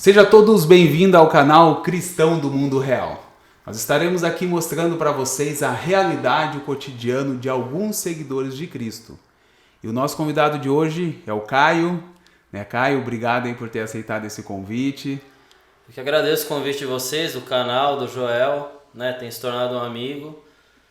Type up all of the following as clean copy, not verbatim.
Sejam todos bem-vindos ao canal Cristão do Mundo Real. Nós estaremos aqui mostrando para vocês a realidade e o cotidiano de alguns seguidores de Cristo. E o nosso convidado de hoje é o Caio. Caio, obrigado aí por ter aceitado esse convite. Eu que agradeço o convite de vocês, do canal, do Joel, tem se tornado um amigo.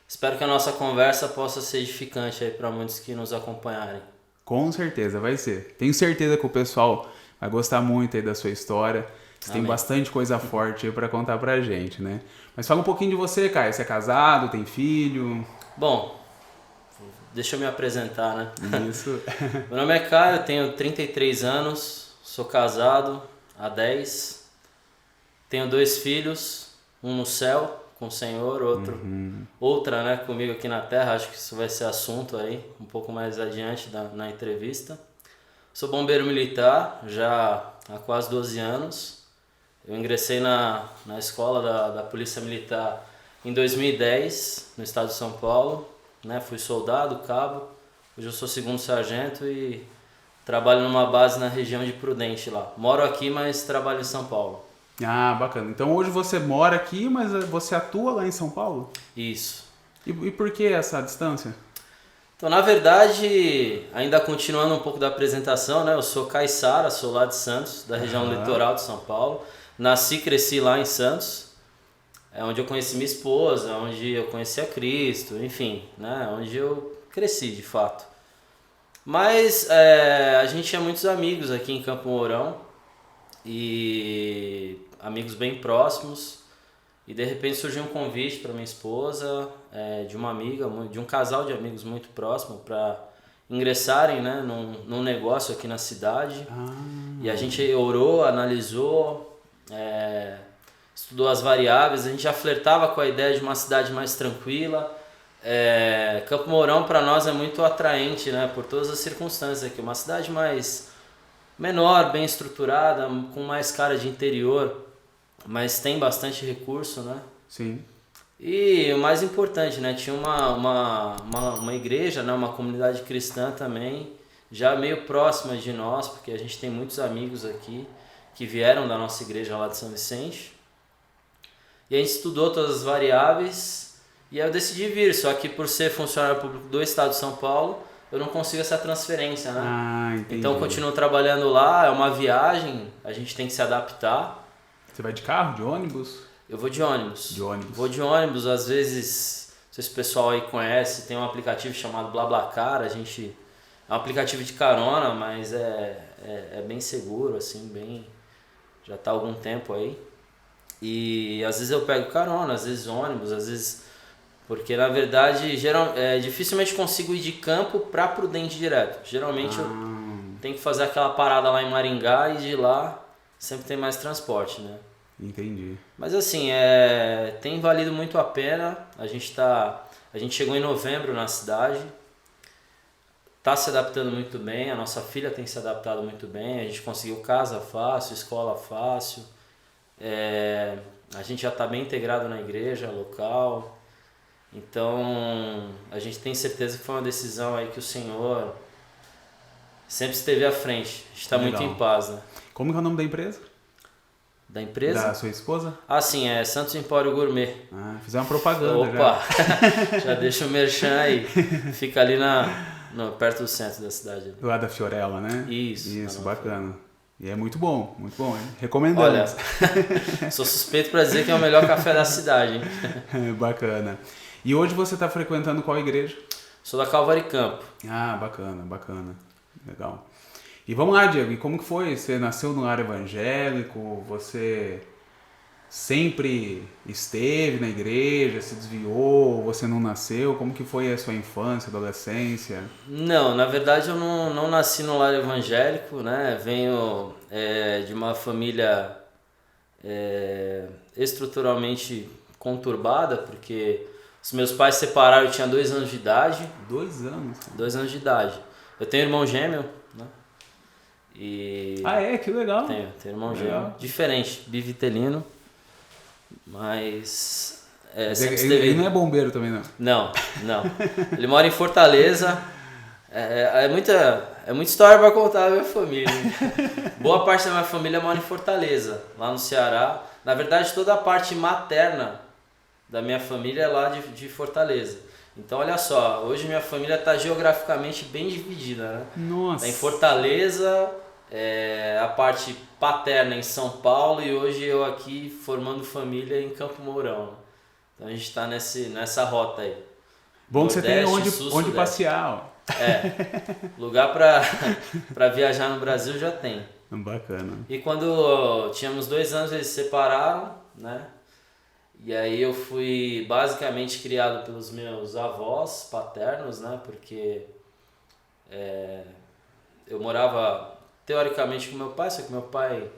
Espero que a nossa conversa possa ser edificante aí para muitos que nos acompanharem. Com certeza, vai ser. Tenho certeza que o pessoal vai gostar muito aí da sua história. Você tem bastante coisa forte aí para contar pra gente, né? Mas fala um pouquinho de você, Caio. Você é casado, tem filho? Bom, deixa eu me apresentar, né? Isso. Meu nome é Caio, tenho 33 anos, sou casado há 10, tenho 2 filhos, um no céu com o Senhor, outra comigo aqui na terra. Acho que isso vai ser assunto aí um pouco mais adiante na entrevista. Sou bombeiro militar já há quase 12 anos. Eu ingressei na escola da Polícia Militar em 2010, no estado de São Paulo. Fui soldado, cabo. Hoje eu sou segundo sargento e trabalho numa base na região de Prudente lá. Moro aqui, mas trabalho em São Paulo. Ah, bacana. Então hoje você mora aqui, mas você atua lá em São Paulo? Isso. E por que essa distância? Então, na verdade, ainda continuando um pouco da apresentação, eu sou Caiçara, sou lá de Santos, da região litoral de São Paulo. Nasci e cresci lá em Santos, onde eu conheci minha esposa, onde eu conheci a Cristo, enfim, onde eu cresci de fato. Mas a gente tinha muitos amigos aqui em Campo Mourão, e amigos bem próximos. E de repente surgiu um convite para minha esposa, de uma amiga, de um casal de amigos muito próximo, para ingressarem num negócio aqui na cidade. E a gente orou, analisou, estudou as variáveis. A gente já flertava com a ideia de uma cidade mais tranquila. Campo Mourão para nós é muito atraente, por todas as circunstâncias aqui. Uma cidade mais menor, bem estruturada, com mais cara de interior, mas tem bastante recurso, Sim. E o mais importante, tinha uma igreja, uma comunidade cristã também, já meio próxima de nós, porque a gente tem muitos amigos aqui que vieram da nossa igreja lá de São Vicente. E a gente estudou todas as variáveis e aí eu decidi vir, só que por ser funcionário público do estado de São Paulo, eu não consigo essa transferência, Entendi. Então eu continuo trabalhando lá, é uma viagem, a gente tem que se adaptar. Você vai de carro, de ônibus? Eu vou de ônibus. De ônibus. Vou de ônibus, às vezes, não sei se o pessoal aí conhece, tem um aplicativo chamado BlaBlaCar, é um aplicativo de carona, mas é bem seguro, assim, já tá há algum tempo aí. E às vezes eu pego carona, às vezes ônibus, às vezes... Porque na verdade, dificilmente consigo ir de Campo para Prudente direto. Geralmente eu tenho que fazer aquela parada lá em Maringá e de lá sempre tem mais transporte, Entendi. Mas assim, tem valido muito a pena. A gente chegou em novembro na cidade, tá se adaptando muito bem, a nossa filha tem se adaptado muito bem, a gente conseguiu casa fácil, escola fácil, a gente já está bem integrado na igreja local, então a gente tem certeza que foi uma decisão aí que o Senhor sempre esteve à frente, a gente está muito em paz. Como que é o nome da empresa? Da empresa? Da sua esposa? Sim, é Santos Empório Gourmet. Fizer uma propaganda. Opa, já deixa o merchan aí. Fica ali perto do centro da cidade. Do lado da Fiorella, né? Isso, bacana. E é muito bom, hein? Recomendamos. Olha, sou suspeito para dizer que é o melhor café da cidade, hein? Bacana. E hoje você está frequentando qual igreja? Sou da Calvary Campo. Bacana. Legal. E vamos lá, Diego, e como que foi? Você nasceu no lar evangélico, você sempre esteve na igreja, se desviou, você não nasceu? Como que foi a sua infância, adolescência? Não, na verdade eu não nasci no lar evangélico, Venho de uma família estruturalmente conturbada, porque os meus pais se separaram, eu tinha 2 anos de idade. 2 anos? 2 anos de idade. Eu tenho irmão gêmeo, E... Que legal. Tenho irmão gêmeo. Diferente, bivitelino. Mas... Ele não é bombeiro também, não? Não. Ele mora em Fortaleza. É muita história para contar da minha família. Boa parte da minha família mora em Fortaleza, lá no Ceará. Na verdade, toda a parte materna da minha família é lá de Fortaleza. Então, olha só, hoje minha família está geograficamente bem dividida, né? Nossa. Tá em Fortaleza, a parte paterna em São Paulo e hoje eu aqui formando família em Campo Mourão. Né? Então a gente está nessa rota aí. Bom que você tem Nordeste, onde passear. Ó. Lugar para viajar no Brasil já tem. Bacana. E quando tínhamos 2 anos eles se separaram, né? E aí eu fui basicamente criado pelos meus avós paternos, né? Porque eu morava teoricamente com meu pai, só que meu pai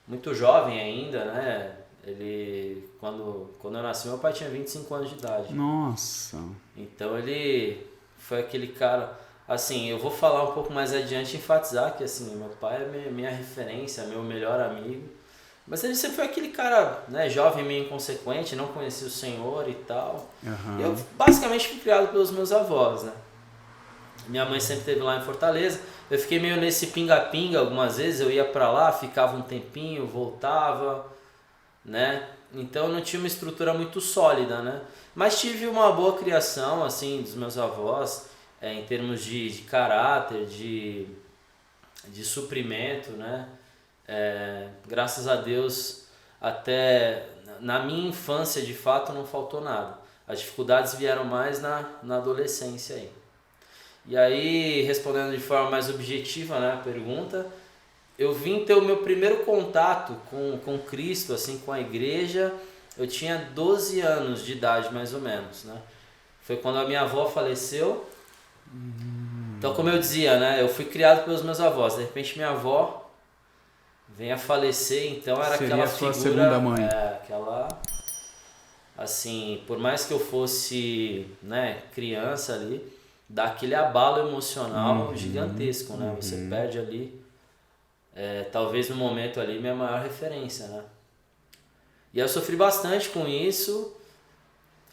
muito jovem ainda, né? Ele, quando eu nasci, meu pai tinha 25 anos de idade. Nossa. Então ele foi aquele cara, assim, eu vou falar um pouco mais adiante e enfatizar que assim, meu pai é minha referência, meu melhor amigo. Mas ele sempre foi aquele cara, né, jovem, meio inconsequente, não conhecia o Senhor e tal. Uhum. E eu basicamente fui criado pelos meus avós, né? Minha mãe sempre esteve lá em Fortaleza. Eu fiquei meio nesse pinga-pinga algumas vezes, eu ia pra lá, ficava um tempinho, voltava, né? Então eu não tinha uma estrutura muito sólida, né? Mas tive uma boa criação, assim, dos meus avós, em termos de caráter, de suprimento, né? Graças a Deus, até na minha infância, de fato, não faltou nada. As dificuldades vieram mais na adolescência aí. E aí, respondendo de forma mais objetiva, né, a pergunta, eu vim ter o meu primeiro contato com Cristo, assim, com a igreja, eu tinha 12 anos de idade, mais ou menos, né? Foi quando a minha avó faleceu. Então, como eu dizia, né, eu fui criado pelos meus avós. De repente, minha avó vem a falecer, então era Seria aquela a sua figura... segunda mãe. Aquela... Assim, por mais que eu fosse, né, criança ali, dá aquele abalo emocional gigantesco, né? Você perde ali, talvez no momento ali, minha maior referência, né? E eu sofri bastante com isso,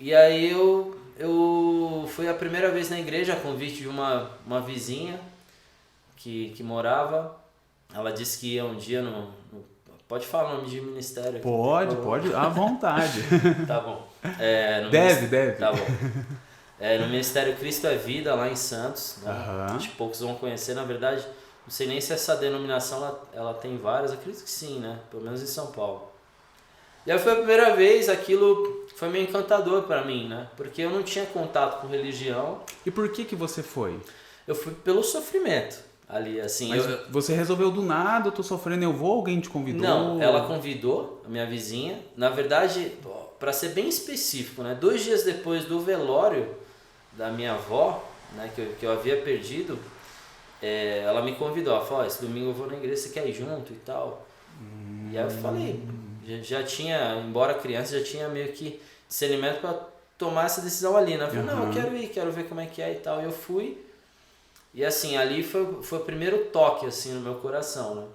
e aí eu fui a primeira vez na igreja a convite de uma vizinha que morava. Ela disse que ia um dia pode falar o nome de ministério aqui? Pode, à vontade. Tá bom. Deve. Tá bom. No Ministério Cristo é Vida, lá em Santos. Né? Acho que poucos vão conhecer. Na verdade, não sei nem se essa denominação ela tem várias. Acredito que sim, né? Pelo menos em São Paulo. E aí foi a primeira vez, aquilo foi meio encantador para mim, né? Porque eu não tinha contato com religião. E por que você foi? Eu fui pelo sofrimento ali, assim. Mas você resolveu do nada, eu tô sofrendo, eu vou? Alguém te convidou? Não, ela convidou a minha vizinha. Na verdade, para ser bem específico, né? 2 dias depois do velório da minha avó, né, que eu havia perdido, ela me convidou, ela falou, esse domingo eu vou na igreja, você quer ir junto e tal? E aí eu falei, já tinha, embora criança, já tinha meio que discernimento para tomar essa decisão ali, né? Eu falei, não, eu quero ir, quero ver como é que é e tal. E eu fui, e assim, ali foi o primeiro toque, assim, no meu coração, né?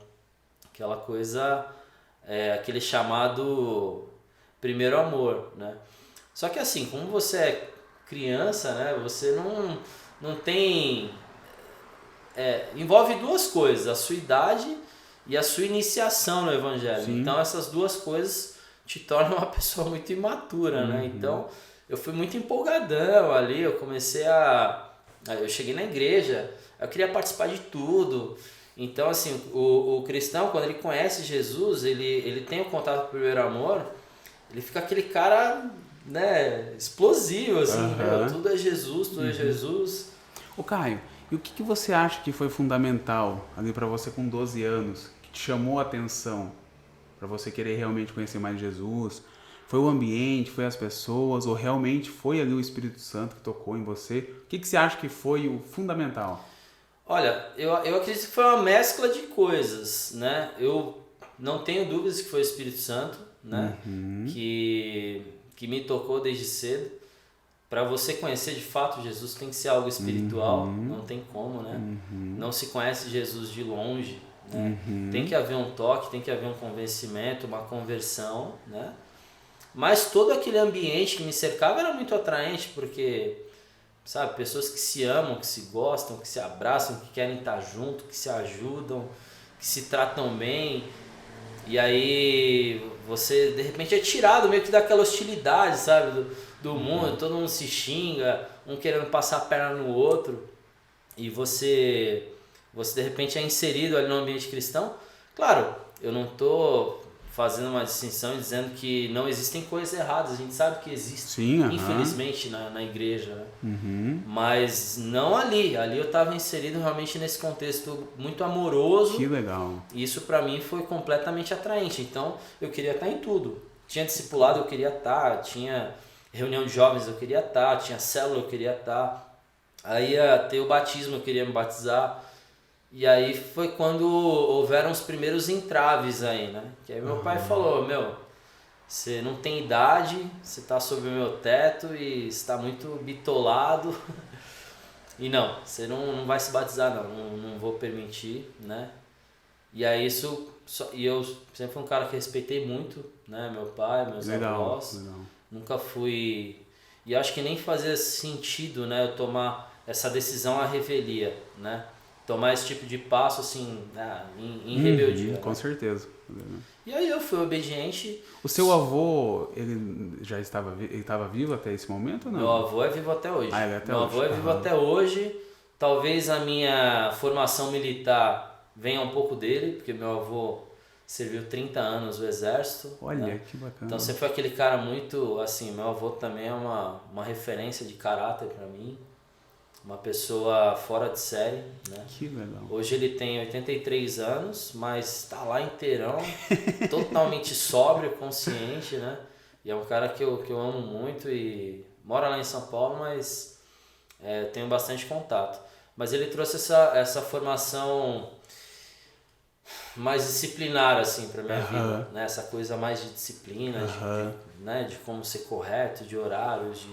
Aquela coisa, aquele chamado primeiro amor, né? Só que assim, como você é criança, né, você não tem... envolve 2 coisas, a sua idade e a sua iniciação no Evangelho. Sim. Então essas 2 coisas te tornam uma pessoa muito imatura, né? Então eu fui muito empolgadão ali, eu comecei eu cheguei na igreja, eu queria participar de tudo. Então assim, o cristão, quando ele conhece Jesus, ele tem o contato com o primeiro amor, ele fica aquele cara... né, explosivo, assim, tudo é Jesus, tudo é Jesus. Ô Caio, e o que você acha que foi fundamental ali para você com 12 anos, que te chamou a atenção para você querer realmente conhecer mais Jesus? Foi o ambiente, foi as pessoas, ou realmente foi ali o Espírito Santo que tocou em você? O que você acha que foi o fundamental? Olha, eu acredito que foi uma mescla de coisas, né? Eu não tenho dúvidas que foi o Espírito Santo, né? Que me tocou desde cedo. Para você conhecer de fato Jesus tem que ser algo espiritual, não tem como, né? Não se conhece Jesus de longe, né? Tem que haver um toque, tem que haver um convencimento, uma conversão, né? Mas todo aquele ambiente que me cercava era muito atraente, porque sabe? Pessoas que se amam, que se gostam, que se abraçam, que querem estar junto, que se ajudam, que se tratam bem. E aí você de repente é tirado meio que daquela hostilidade, sabe? Do mundo, todo mundo se xinga, um querendo passar a perna no outro. E você de repente é inserido ali no ambiente cristão. Claro, eu não estou fazendo uma distinção e dizendo que não existem coisas erradas, a gente sabe que existem, Sim, infelizmente, na igreja, né? Mas não ali eu estava inserido realmente nesse contexto muito amoroso. Que legal. E isso para mim foi completamente atraente, então eu queria estar em tudo. Tinha discipulado, eu queria estar, tinha reunião de jovens, eu queria estar, tinha célula, eu queria estar. Aí ia ter o batismo, eu queria me batizar. E aí foi quando houveram os primeiros entraves aí, né? Que aí meu pai falou, você não tem idade, você tá sob o meu teto e está muito bitolado. E não, você não vai se batizar não vou permitir, né? E aí e eu sempre fui um cara que respeitei muito, né? Meu pai, meus avós. Legal. Nunca fui... E acho que nem fazia sentido, né, eu tomar essa decisão à revelia, né? Tomar esse tipo de passo, assim, em rebeldia. Com certeza. E aí eu fui obediente. O seu avô, ele estava vivo até esse momento ou não? Meu avô é vivo até hoje. Ele é até Meu hoje. avô é vivo até hoje. Talvez a minha formação militar venha um pouco dele, porque meu avô serviu 30 anos no exército. Olha, né? que bacana. Então você foi aquele cara muito, assim, meu avô também é uma referência de caráter para mim. Uma pessoa fora de série, né? Que legal. Hoje ele tem 83 anos, mas tá lá inteirão, totalmente sóbrio, consciente, né? E é um cara que eu amo muito e mora lá em São Paulo, mas tenho bastante contato. Mas ele trouxe essa formação mais disciplinar, assim, pra minha vida, né? Essa coisa mais de disciplina, né? De como ser correto, de horários,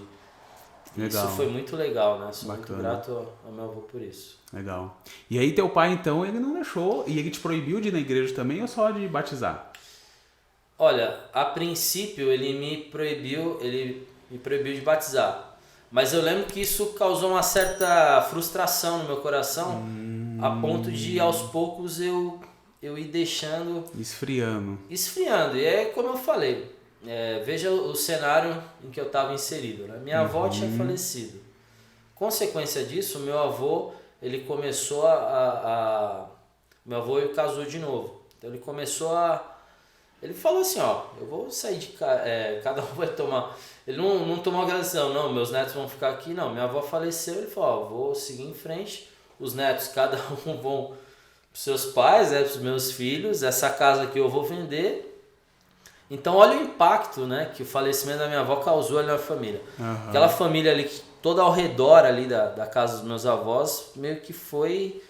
Isso foi muito legal, né? Sou muito grato ao meu avô por isso. Legal. E aí teu pai, então, ele não deixou, e ele te proibiu de ir na igreja também ou só de batizar? Olha, a princípio ele me proibiu de batizar. Mas eu lembro que isso causou uma certa frustração no meu coração, a ponto de aos poucos eu ir deixando... Esfriando. E é como eu falei, veja o cenário em que eu estava inserido, né? Minha avó tinha falecido. Consequência disso, meu avô, ele começou meu avô casou de novo. Então ele começou ele falou assim, eu vou sair de casa, cada um vai tomar... Ele não tomou a decisão, não, meus netos vão ficar aqui, não. Minha avó faleceu, ele falou, vou seguir em frente. Os netos, cada um vão para os seus pais, para os meus filhos. Essa casa aqui eu vou vender. Então olha o impacto, né, que o falecimento da minha avó causou ali na família. Aquela família ali, toda ao redor ali da casa dos meus avós, meio que foi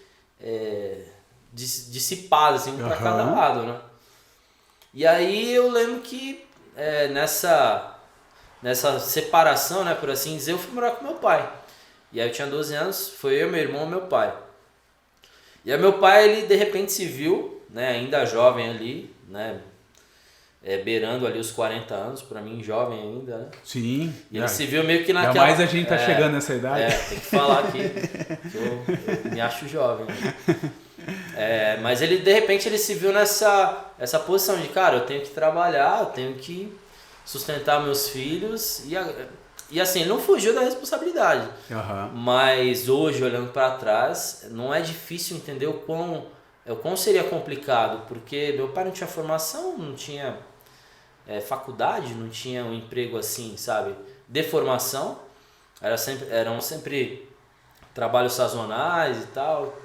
dissipada, assim, um para cada lado, né. E aí eu lembro que nessa separação, né, por assim dizer, eu fui morar com meu pai. E aí eu tinha 12 anos, foi eu, meu irmão e meu pai. E aí meu pai, ele de repente se viu, né, ainda jovem ali, né, beirando ali os 40 anos, pra mim jovem ainda, né? Sim. E ele se viu meio que naquela... Ainda mais a gente tá chegando nessa idade. Tem que falar aqui, que eu me acho jovem. Mas ele, de repente, ele se viu essa posição de, cara, eu tenho que trabalhar, eu tenho que sustentar meus filhos, e assim, ele não fugiu da responsabilidade. Mas hoje, olhando para trás, não é difícil entender o quão seria complicado, porque meu pai não tinha formação, não tinha faculdade, não tinha um emprego assim, sabe, de formação, eram sempre trabalhos sazonais e tal.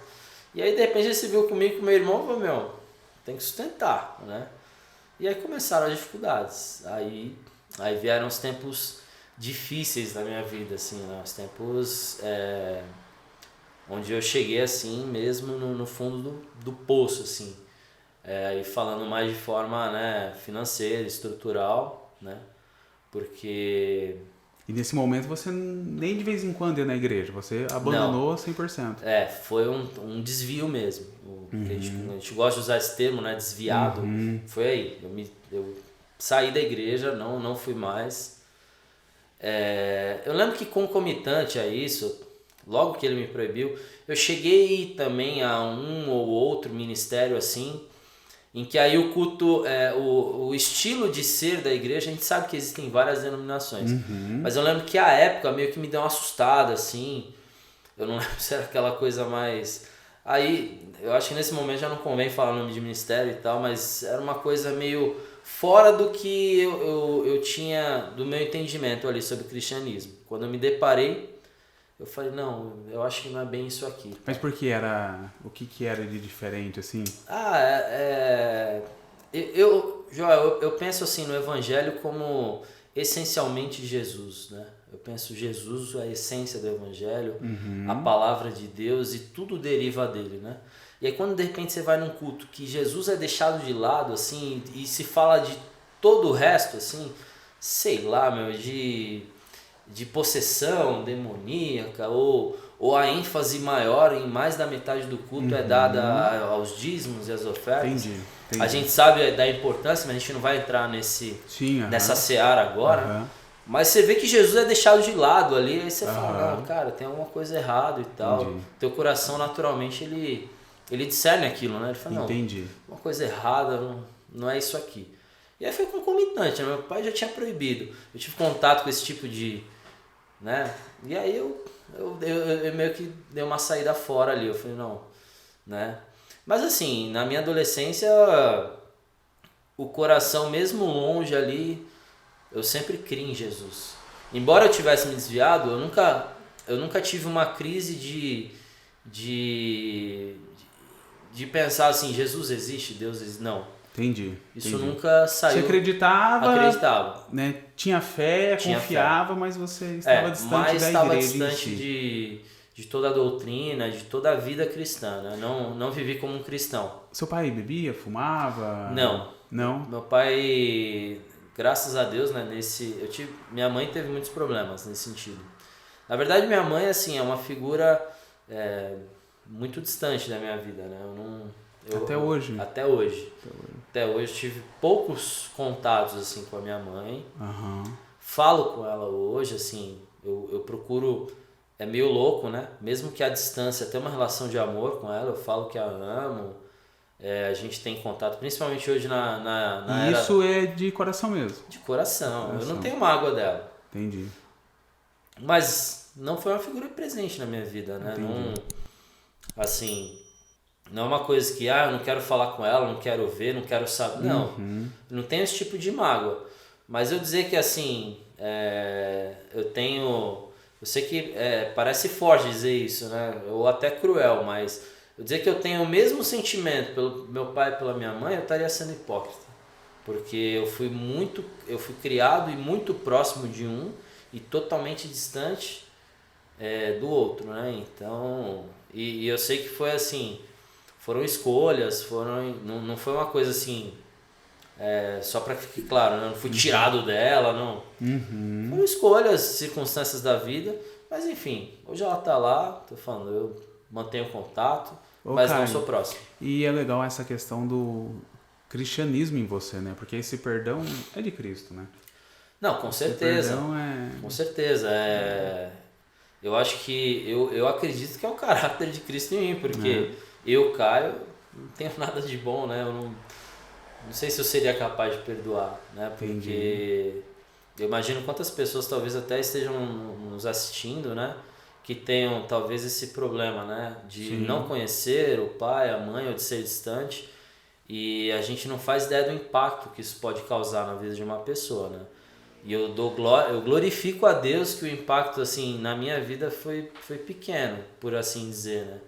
E aí de repente ele se viu comigo e com meu irmão e falou, tem que sustentar, né? E aí começaram as dificuldades, aí vieram os tempos difíceis da minha vida, assim, né? Os tempos onde eu cheguei assim mesmo no fundo do poço, assim, e falando mais de forma, né, financeira, estrutural, né, porque... E nesse momento você nem de vez em quando ia na igreja, você abandonou 100%. Foi um desvio mesmo, porque a gente gosta de usar esse termo, né, desviado, foi aí, eu saí da igreja, não fui mais, Eu lembro que concomitante a isso, logo que ele me proibiu, eu cheguei também a um ou outro ministério assim, em que aí o culto, o estilo de ser da igreja, a gente sabe que existem várias denominações, mas eu lembro que a época meio que me deu uma assustada assim, eu não lembro se era aquela coisa mais... Aí, eu acho que nesse momento já não convém falar o nome de ministério e tal, mas era uma coisa meio fora do que eu tinha, do meu entendimento ali sobre cristianismo. Quando eu me deparei, eu falei, não, eu acho que não é bem isso aqui. Mas por que era... O que era de diferente, assim? Joel, eu penso assim no evangelho como essencialmente Jesus, né? Eu penso Jesus, a essência do evangelho, a palavra de Deus e tudo deriva dele, né? E aí quando de repente você vai num culto que Jesus é deixado de lado, assim, e se fala de todo o resto, assim, sei lá, meu, de possessão demoníaca, ou a ênfase maior em mais da metade do culto é dada aos dízimos e às ofertas. Entendi. A gente sabe da importância, mas a gente não vai entrar nessa seara agora. Mas você vê que Jesus é deixado de lado ali, aí você fala, não, cara, tem alguma coisa errada e tal. Entendi. Teu coração naturalmente ele discerne aquilo, né? Ele fala, não, uma coisa errada, não é isso aqui. E aí foi concomitante, né? Meu pai já tinha proibido. Eu tive contato com esse tipo de... né? E aí eu meio que dei uma saída fora ali, eu falei, não, né? Mas assim, na minha adolescência, o coração mesmo longe ali, eu sempre criei em Jesus. Embora eu tivesse me desviado, eu nunca tive uma crise de pensar assim, Jesus existe, Deus existe, não. Entendi. Isso nunca saiu. Você acreditava. Acreditava. Né? Tinha fé, confiava, mas você estava distante da igreja. Estava distante de toda a doutrina, de toda a vida cristã, né? Não vivi como um cristão. Seu pai bebia, fumava? Não. Meu pai, graças a Deus, né? Minha mãe teve muitos problemas nesse sentido. Na verdade, minha mãe, assim, é uma figura muito distante da minha vida, né? Até hoje? Até hoje tive poucos contatos assim com a minha mãe. Falo com ela hoje, assim, eu procuro, é meio louco, né? Mesmo que a distância, ter uma relação de amor com ela, eu falo que a amo, a gente tem contato, principalmente hoje na era... Isso é de coração mesmo? De coração. Eu não tenho mágoa dela. Entendi. Mas não foi uma figura presente na minha vida, né? Não é uma coisa que, eu não quero falar com ela, não quero ver, não quero saber. Não tenho esse tipo de mágoa. Mas eu dizer que, assim, eu sei que parece forte dizer isso, né? Ou até cruel, mas eu dizer que eu tenho o mesmo sentimento pelo meu pai e pela minha mãe, eu estaria sendo hipócrita. Porque eu fui criado e muito próximo de um e totalmente distante do outro, né? Então, e eu sei que foi assim... Foram escolhas, não foi uma coisa assim, só para que fique claro, né? Não fui tirado dela, não. Foram escolhas, circunstâncias da vida, mas enfim, hoje ela tá lá, tô falando, eu mantenho contato, mas Caio, não sou próximo. E é legal essa questão do cristianismo em você, né? Porque esse perdão é de Cristo, né? Não, com certeza. Com certeza. Eu acho que, eu acredito que é o caráter de Cristo em mim, porque... Eu, Caio, não tenho nada de bom, né? Eu não sei se eu seria capaz de perdoar, né? Porque eu imagino quantas pessoas talvez até estejam nos assistindo, né? Que tenham talvez esse problema, né? De não conhecer o pai, a mãe, ou de ser distante. E a gente não faz ideia do impacto que isso pode causar na vida de uma pessoa, né? E eu glorifico a Deus que o impacto, assim, na minha vida foi pequeno, por assim dizer, né?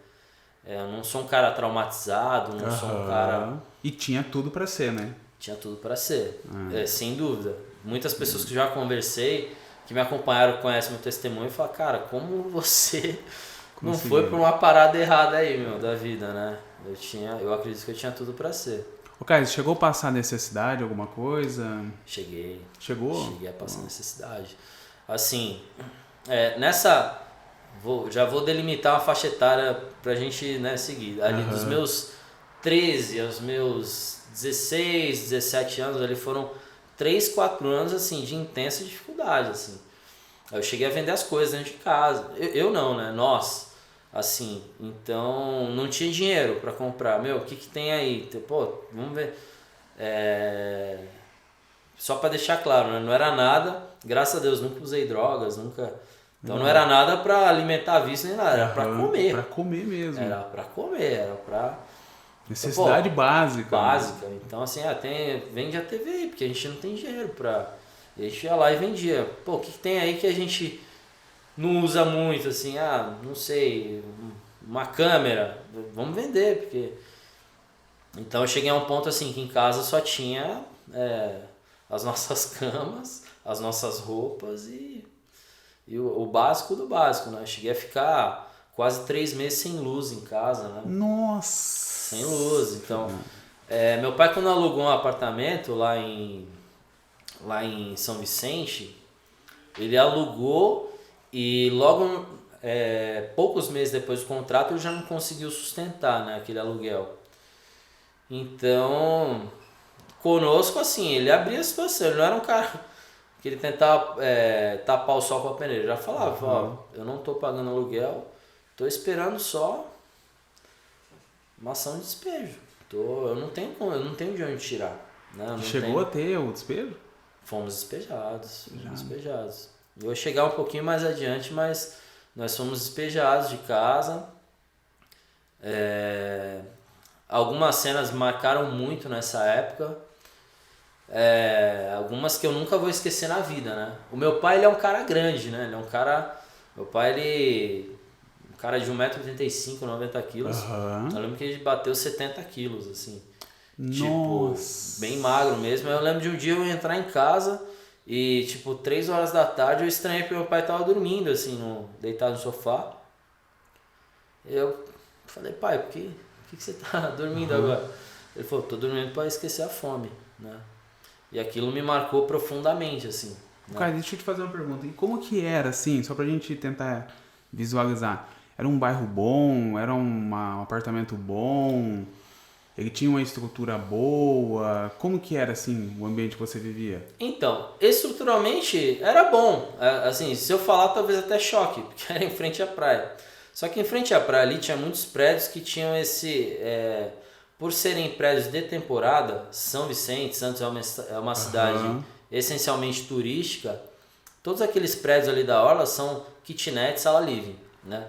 Eu não sou um cara traumatizado, não sou um cara... E tinha tudo pra ser, né? Tinha tudo pra ser, sem dúvida. Muitas pessoas que já conversei, que me acompanharam, conhecem meu testemunho e falam, cara, como você não foi por uma parada errada aí, da vida, né? Eu acredito que eu tinha tudo pra ser. Ô, Caio, chegou a passar necessidade, alguma coisa? Cheguei. Chegou? Cheguei a passar necessidade. Assim, já vou delimitar uma faixa etária pra gente, né, seguir. Ali dos meus 13 aos meus 16, 17 anos, ali foram 3, 4 anos assim, de intensa dificuldade. Assim. Aí eu cheguei a vender as coisas dentro de casa. Eu não, né? Nós. Assim, então não tinha dinheiro para comprar. Meu, o que que tem aí? Pô, vamos ver. Só para deixar claro, né? Não era nada, graças a Deus, nunca usei drogas, nunca. Então não era nada para alimentar a vício nem nada, era para comer. Para comer mesmo. Era para comer, era para necessidade básica. Básica. Né? Então assim, vende a TV aí, porque a gente não tem dinheiro para. A gente ia lá e vendia. Pô, o que tem aí que a gente não usa muito, assim, não sei, uma câmera, vamos vender, porque... Então eu cheguei a um ponto assim, que em casa só tinha as nossas camas, as nossas roupas e o básico do básico, né? Eu cheguei a ficar quase 3 meses sem luz em casa, né? Nossa! Sem luz, então... meu pai quando alugou um apartamento lá em São Vicente, ele alugou e logo, poucos meses depois do contrato, ele já não conseguiu sustentar, né, aquele aluguel. Então, conosco, assim, ele abria a situação, ele não era um cara que ele tentava tapar o sol com a peneira, ele já falava, ó, eu não tô pagando aluguel, tô esperando só uma ação de despejo, eu não tenho de onde tirar. Né? Chegou a ter o despejo? Fomos despejados. Eu vou chegar um pouquinho mais adiante, mas nós fomos despejados de casa. Algumas cenas marcaram muito nessa época. Algumas que eu nunca vou esquecer na vida, né? O meu pai, ele é um cara grande, né? Ele é um cara... Meu pai, um cara de 1,85m, 90kg. Eu lembro que ele bateu 70kg, assim. Tipo, bem magro mesmo. Eu lembro de um dia eu entrar em casa e, tipo, 3 horas da tarde eu estranhei porque meu pai tava dormindo, assim, deitado no sofá. Eu falei, pai, por que você tá dormindo agora? Ele falou, tô dormindo pra esquecer a fome, né? E aquilo me marcou profundamente, assim. Né? Cara, deixa eu te fazer uma pergunta. E como que era, assim, só pra gente tentar visualizar? Era um bairro bom? Era um apartamento bom? Ele tinha uma estrutura boa? Como que era, assim, o ambiente que você vivia? Então, estruturalmente era bom. Assim, se eu falar, talvez até choque, porque era em frente à praia. Só que em frente à praia ali tinha muitos prédios que tinham por serem prédios de temporada, São Vicente, Santos é uma cidade essencialmente turística, todos aqueles prédios ali da orla são kitnet, sala livre, né?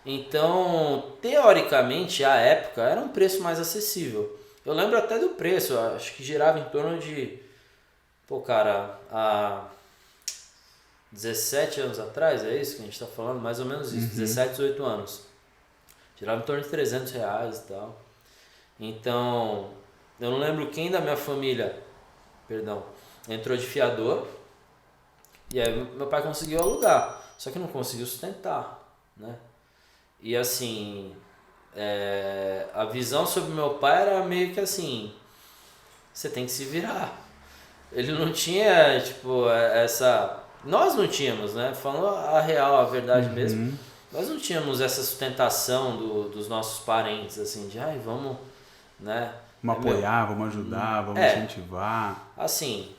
Então, teoricamente, à época, era um preço mais acessível. Eu lembro até do preço, acho que girava em torno de... Pô, cara, há 17 anos atrás, é isso que a gente está falando? Mais ou menos isso, 17, 18 anos. Girava em torno de R$300 e tal. Então, eu não lembro quem da minha família, entrou de fiador. E aí meu pai conseguiu alugar, só que não conseguiu sustentar, né? E assim, a visão sobre meu pai era meio que assim, você tem que se virar. Ele não tinha, tipo, essa... Nós não tínhamos, né? Falando a real, a verdade mesmo, nós não tínhamos essa sustentação dos nossos parentes, assim, de, vamos, né? Vamos apoiar, vamos ajudar, vamos incentivar. Assim,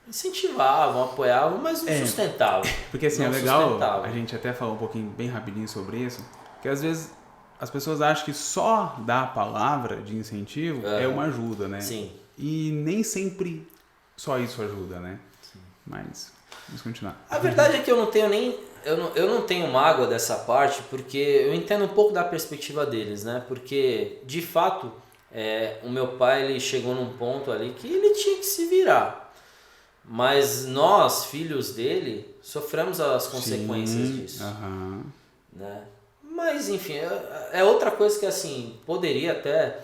incentivavam, apoiavam, mas não sustentavam. Porque assim, é legal, a gente até falou um pouquinho, bem rapidinho sobre isso, que às vezes as pessoas acham que só dar a palavra de incentivo é uma ajuda, né? Sim. E nem sempre só isso ajuda, né? Sim. Mas, vamos continuar. A verdade é que eu não tenho mágoa dessa parte, porque eu entendo um pouco da perspectiva deles, né? Porque, de fato, o meu pai, ele chegou num ponto ali que ele tinha que se virar. Mas nós, filhos dele, sofremos as consequências disso. Né? Mas, enfim, é outra coisa que, assim, poderia até...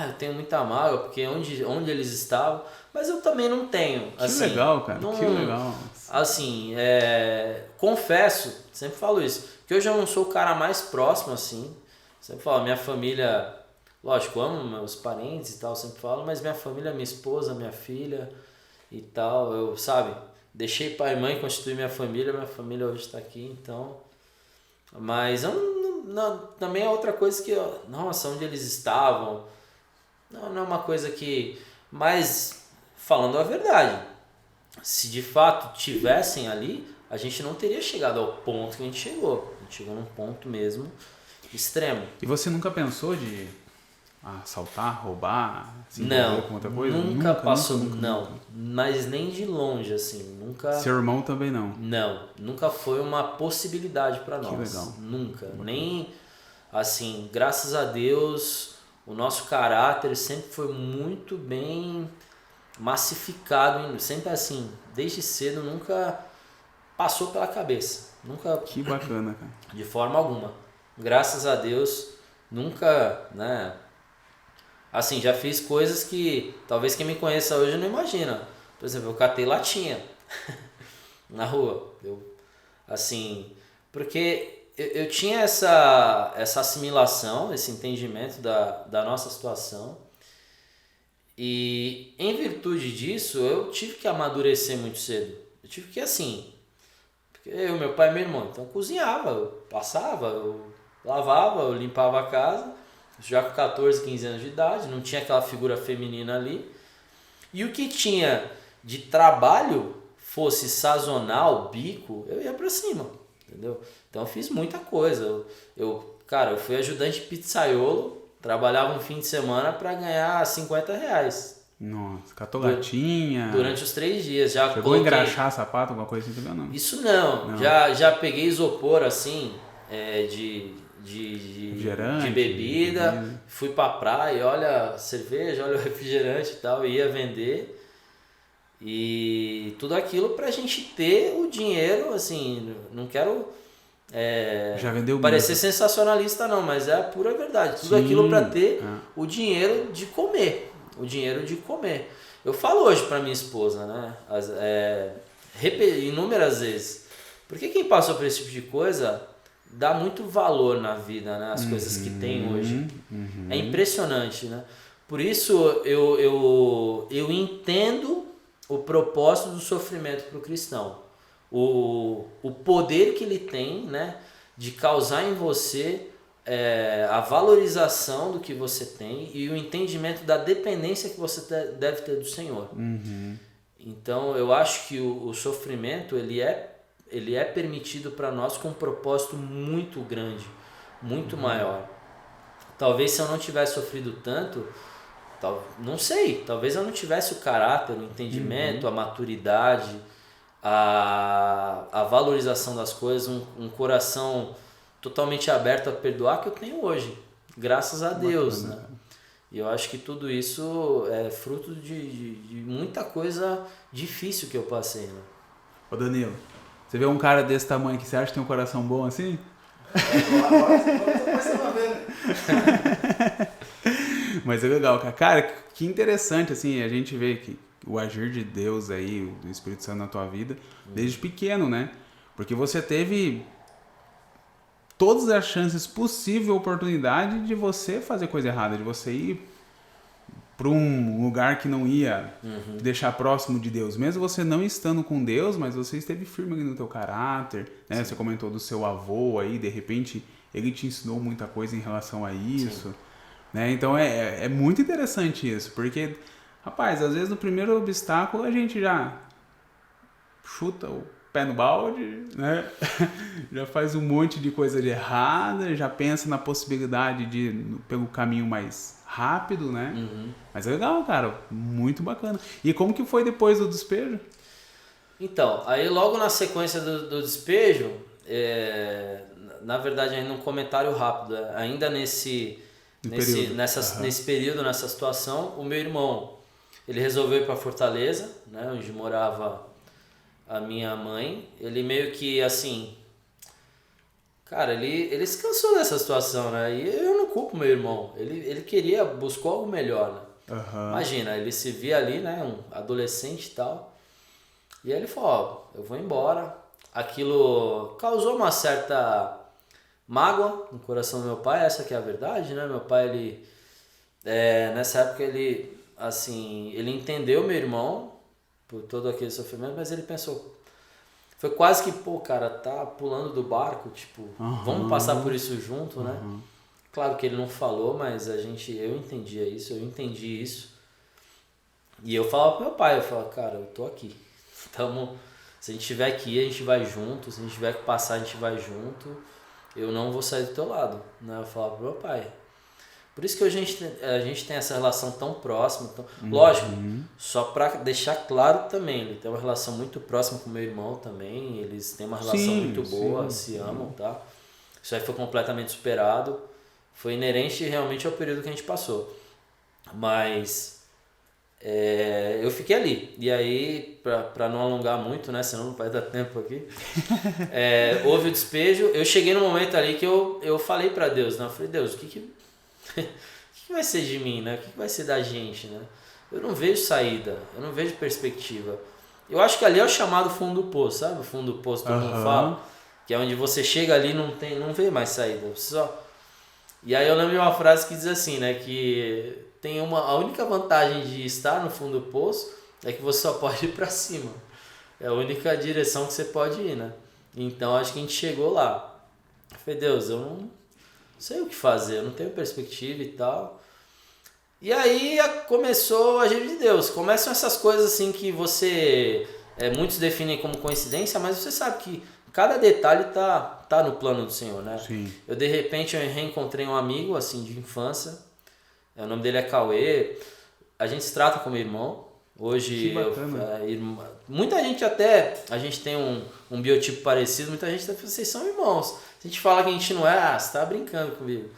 eu tenho muita mágoa, porque onde eles estavam... Mas eu também não tenho. Que assim, legal, cara, que legal. Assim, confesso, sempre falo isso, que hoje eu não sou o cara mais próximo, assim. Sempre falo, minha família... Lógico, amo meus parentes e tal, sempre falo, mas minha família, minha esposa, minha filha... e tal, eu, sabe, deixei pai e mãe constituir minha família hoje está aqui, então, mas também é outra coisa que, nossa, onde eles estavam, não é uma coisa que, mas, falando a verdade, se de fato tivessem ali, a gente não teria chegado ao ponto que a gente chegou. A gente chegou num ponto mesmo extremo. E você nunca pensou de assaltar, roubar, se envolver Não, com outra coisa? nunca passou, nunca. não. Mas nem de longe, assim, nunca... Seu irmão também não? Não, nunca foi uma possibilidade para nós. Que legal. Nunca. Nem, assim, graças a Deus, o nosso caráter sempre foi muito bem massificado, sempre assim, desde cedo nunca passou pela cabeça. Nunca... Que bacana, cara. De forma alguma. Graças a Deus, nunca, né? Assim, já fiz coisas que talvez quem me conheça hoje não imagina. Por exemplo, eu catei latinha na rua. Assim, porque eu tinha essa assimilação, esse entendimento da nossa situação. E em virtude disso, eu tive que amadurecer muito cedo. Eu tive que, assim, porque eu, meu pai e meu irmão, então eu cozinhava, eu passava, eu lavava, eu limpava a casa, já com 14, 15 anos de idade, não tinha aquela figura feminina ali. E o que tinha de trabalho, fosse sazonal, bico, eu ia pra cima, entendeu? Então eu fiz muita coisa. Cara, eu fui ajudante pizzaiolo, trabalhava um fim de semana para ganhar R$50. Nossa, catou latinha. Durante os 3 dias. Já chegou a engraxar sapato, alguma coisa assim também ou não? Isso não. Já peguei isopor assim, de bebida, fui pra praia, olha cerveja, olha o refrigerante e tal, ia vender. E tudo aquilo pra gente ter o dinheiro, assim, não quero já vendeu parecer muito. sensacionalista não, mas é a pura verdade. Tudo aquilo pra ter o dinheiro de comer. O dinheiro de comer. Eu falo hoje pra minha esposa, né? Inúmeras vezes. Porque quem passou por esse tipo de coisa dá muito valor na vida, né? As coisas que tem hoje. É impressionante, né? Por isso eu entendo o propósito do sofrimento para o cristão. O poder que ele tem, né? De causar em você a valorização do que você tem e o entendimento da dependência que você deve ter do Senhor. Então eu acho que o sofrimento ele é permitido para nós com um propósito muito grande, muito maior. Talvez se eu não tivesse sofrido tanto, não sei, talvez eu não tivesse o caráter, o entendimento, a maturidade, a valorização das coisas, um coração totalmente aberto a perdoar que eu tenho hoje, graças a Deus, né? E eu acho que tudo isso é fruto de muita coisa difícil que eu passei, né? Ô Danilo, você vê um cara desse tamanho que você acha que tem um coração bom assim? Agora você vai ver, né? Mas é legal, cara. Cara, que interessante, assim, a gente vê que o agir de Deus aí, do Espírito Santo na tua vida, desde pequeno, né? Porque você teve todas as chances possíveis, oportunidade de você fazer coisa errada, de você ir para um lugar que não ia deixar próximo de Deus. Mesmo você não estando com Deus, mas você esteve firme ali no teu caráter, né? Sim. Você comentou do seu avô aí, de repente ele te ensinou muita coisa em relação a isso, né? Então é muito interessante isso, porque, rapaz, às vezes no primeiro obstáculo a gente já chuta o pé no balde, né? Já faz um monte de coisa de errada, já pensa na possibilidade de ir pelo caminho mais rápido, né? Mas é legal, cara, muito bacana. E como que foi depois do despejo? Então, aí logo na sequência do despejo, na verdade ainda um comentário rápido, ainda nesse período, nessa situação, o meu irmão, ele resolveu ir para Fortaleza, né, onde morava a minha mãe. Ele meio que assim, cara, ele se cansou dessa situação, né? E eu não culpo meu irmão. Ele buscou algo melhor, né? Imagina, ele se via ali, né? Um adolescente e tal. E aí ele falou, ó, eu vou embora. Aquilo causou uma certa mágoa no coração do meu pai, essa que é a verdade, né? Meu pai, ele... nessa época, ele entendeu meu irmão por todo aquele sofrimento, mas ele pensou... Foi quase que, pô, cara, tá pulando do barco, tipo, vamos passar por isso junto, né? Claro que ele não falou, mas eu entendi isso. E eu falava pro meu pai, eu falava, cara, eu tô aqui. Se a gente tiver que ir, a gente vai junto. Se a gente tiver que passar, a gente vai junto. Eu não vou sair do teu lado, né? Eu falava pro meu pai. Por isso que a gente tem essa relação tão próxima. Lógico, só pra deixar claro também, ele tem uma relação muito próxima com meu irmão também. Eles têm uma relação muito boa, se amam, tá? Isso aí foi completamente superado. Foi inerente realmente ao período que a gente passou. Mas eu fiquei ali. E aí, pra não alongar muito, né? Senão não vai dar tempo aqui. Houve o despejo. Eu cheguei num momento ali que eu falei pra Deus, né? Eu falei, Deus, o que vai ser de mim, né? O que vai ser da gente, né? Eu não vejo saída, eu não vejo perspectiva. Eu acho que ali é o chamado fundo do poço, sabe? O fundo do poço, todo mundo fala. Que é onde você chega ali e não vê mais saída. Você só... E aí eu lembro de uma frase que diz assim, né? Que a única vantagem de estar no fundo do poço é que você só pode ir pra cima. É a única direção que você pode ir, né? Então acho que a gente chegou lá. Eu falei, Deus, eu não sei o que fazer, eu não tenho perspectiva e tal. E aí começou a agir de Deus. Começam essas coisas assim que muitos definem como coincidência, mas você sabe que cada detalhe tá no plano do Senhor, né? Sim. De repente eu reencontrei um amigo assim de infância. O nome dele é Cauê. A gente se trata como irmão. Hoje que bacana. Muita gente a gente tem um biotipo parecido, muita gente fala, vocês são irmãos. Se a gente fala que a gente não é, você tá brincando comigo.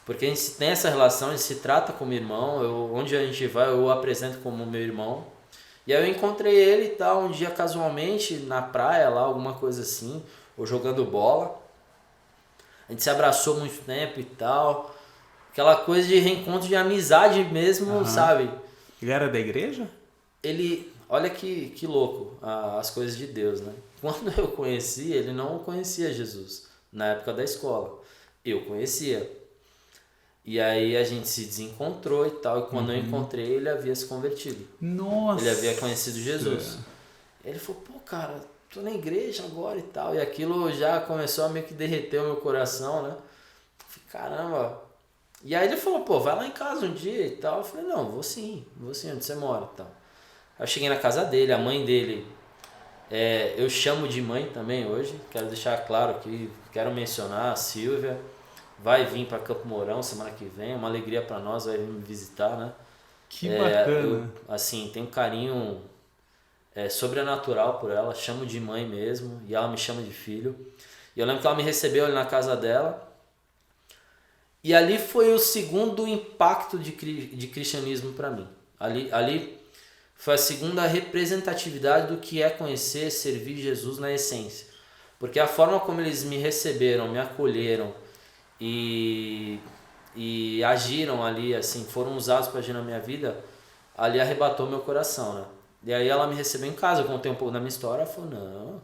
Porque a gente tem essa relação, a gente se trata como irmão. Onde a gente vai, eu o apresento como meu irmão. E aí eu encontrei ele e tal, um dia casualmente, na praia lá, alguma coisa assim, ou jogando bola. A gente se abraçou muito tempo e tal. Aquela coisa de reencontro de amizade mesmo, sabe? Ele era da igreja? Olha que louco as coisas de Deus, né? Quando eu conheci, ele não conhecia Jesus, na época da escola. Eu conhecia. E aí a gente se desencontrou e tal, e quando eu encontrei, ele havia se convertido. Nossa! Ele havia conhecido Jesus. Ele falou, pô, cara, tô na igreja agora e tal. E aquilo já começou a meio que derreter o meu coração, né? Eu falei, caramba. E aí ele falou, pô, vai lá em casa um dia e tal. Eu falei, não, vou sim, onde você mora e tal. Aí eu cheguei na casa dele, a mãe dele, eu chamo de mãe também hoje, quero deixar claro aqui, quero mencionar a Silvia. Vai vir para Campo Mourão semana que vem, é uma alegria para nós, vai vir me visitar, né? Que bacana. Tenho um carinho sobrenatural por ela, chamo de mãe mesmo, e ela me chama de filho. E eu lembro que ela me recebeu ali na casa dela, e ali foi o segundo impacto de cristianismo para mim. Ali foi a segunda representatividade do que é conhecer, servir Jesus na essência. Porque a forma como eles me receberam, me acolheram, e agiram ali, assim, foram usados para agir na minha vida, ali arrebatou meu coração, né? E aí ela me recebeu em casa, eu contei um pouco da minha história, ela falou, não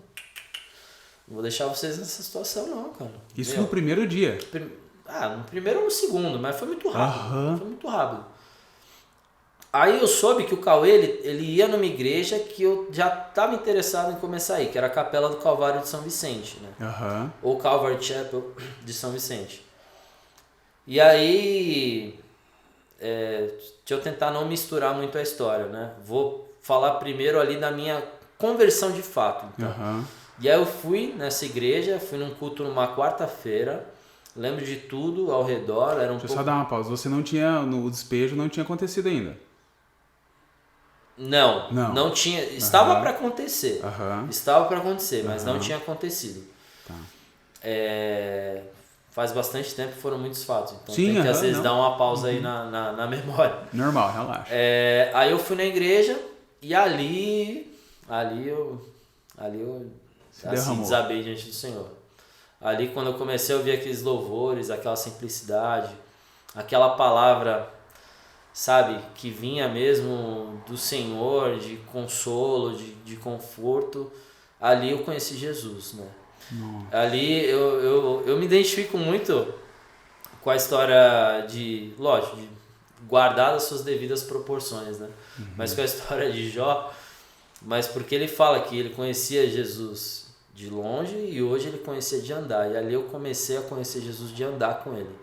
vou deixar vocês nessa situação não, cara. Isso no primeiro dia? No primeiro ou no segundo, mas foi muito rápido, foi muito rápido. Aí eu soube que o Cauê, ele ia numa igreja que eu já estava interessado em começar a ir, que era a Capela do Calvário de São Vicente, né? Ou Calvary Chapel de São Vicente. E aí, deixa eu tentar não misturar muito a história, né? Vou falar primeiro ali da minha conversão de fato. Então. E aí eu fui nessa igreja, fui num culto numa quarta-feira, lembro de tudo ao redor. Deixa eu só dar uma pausa, você não tinha, no despejo não tinha acontecido ainda? Não tinha, estava para acontecer, mas não tinha acontecido. Tá. Faz bastante tempo, foram muitos fatos, então sim, tem que às vezes dar uma pausa aí na memória. Normal, relaxa. Aí eu fui na igreja e ali eu assim, desabei diante do Senhor. Ali quando eu comecei a ouvir aqueles louvores, aquela simplicidade, aquela palavra, sabe, que vinha mesmo do Senhor, de consolo, de conforto, ali eu conheci Jesus, né? Ali eu me identifico muito com a história lógico, de guardar as suas devidas proporções, né? Mas com a história de Jó, mas porque ele fala que ele conhecia Jesus de longe e hoje ele conhecia de andar, e ali eu comecei a conhecer Jesus de andar com ele,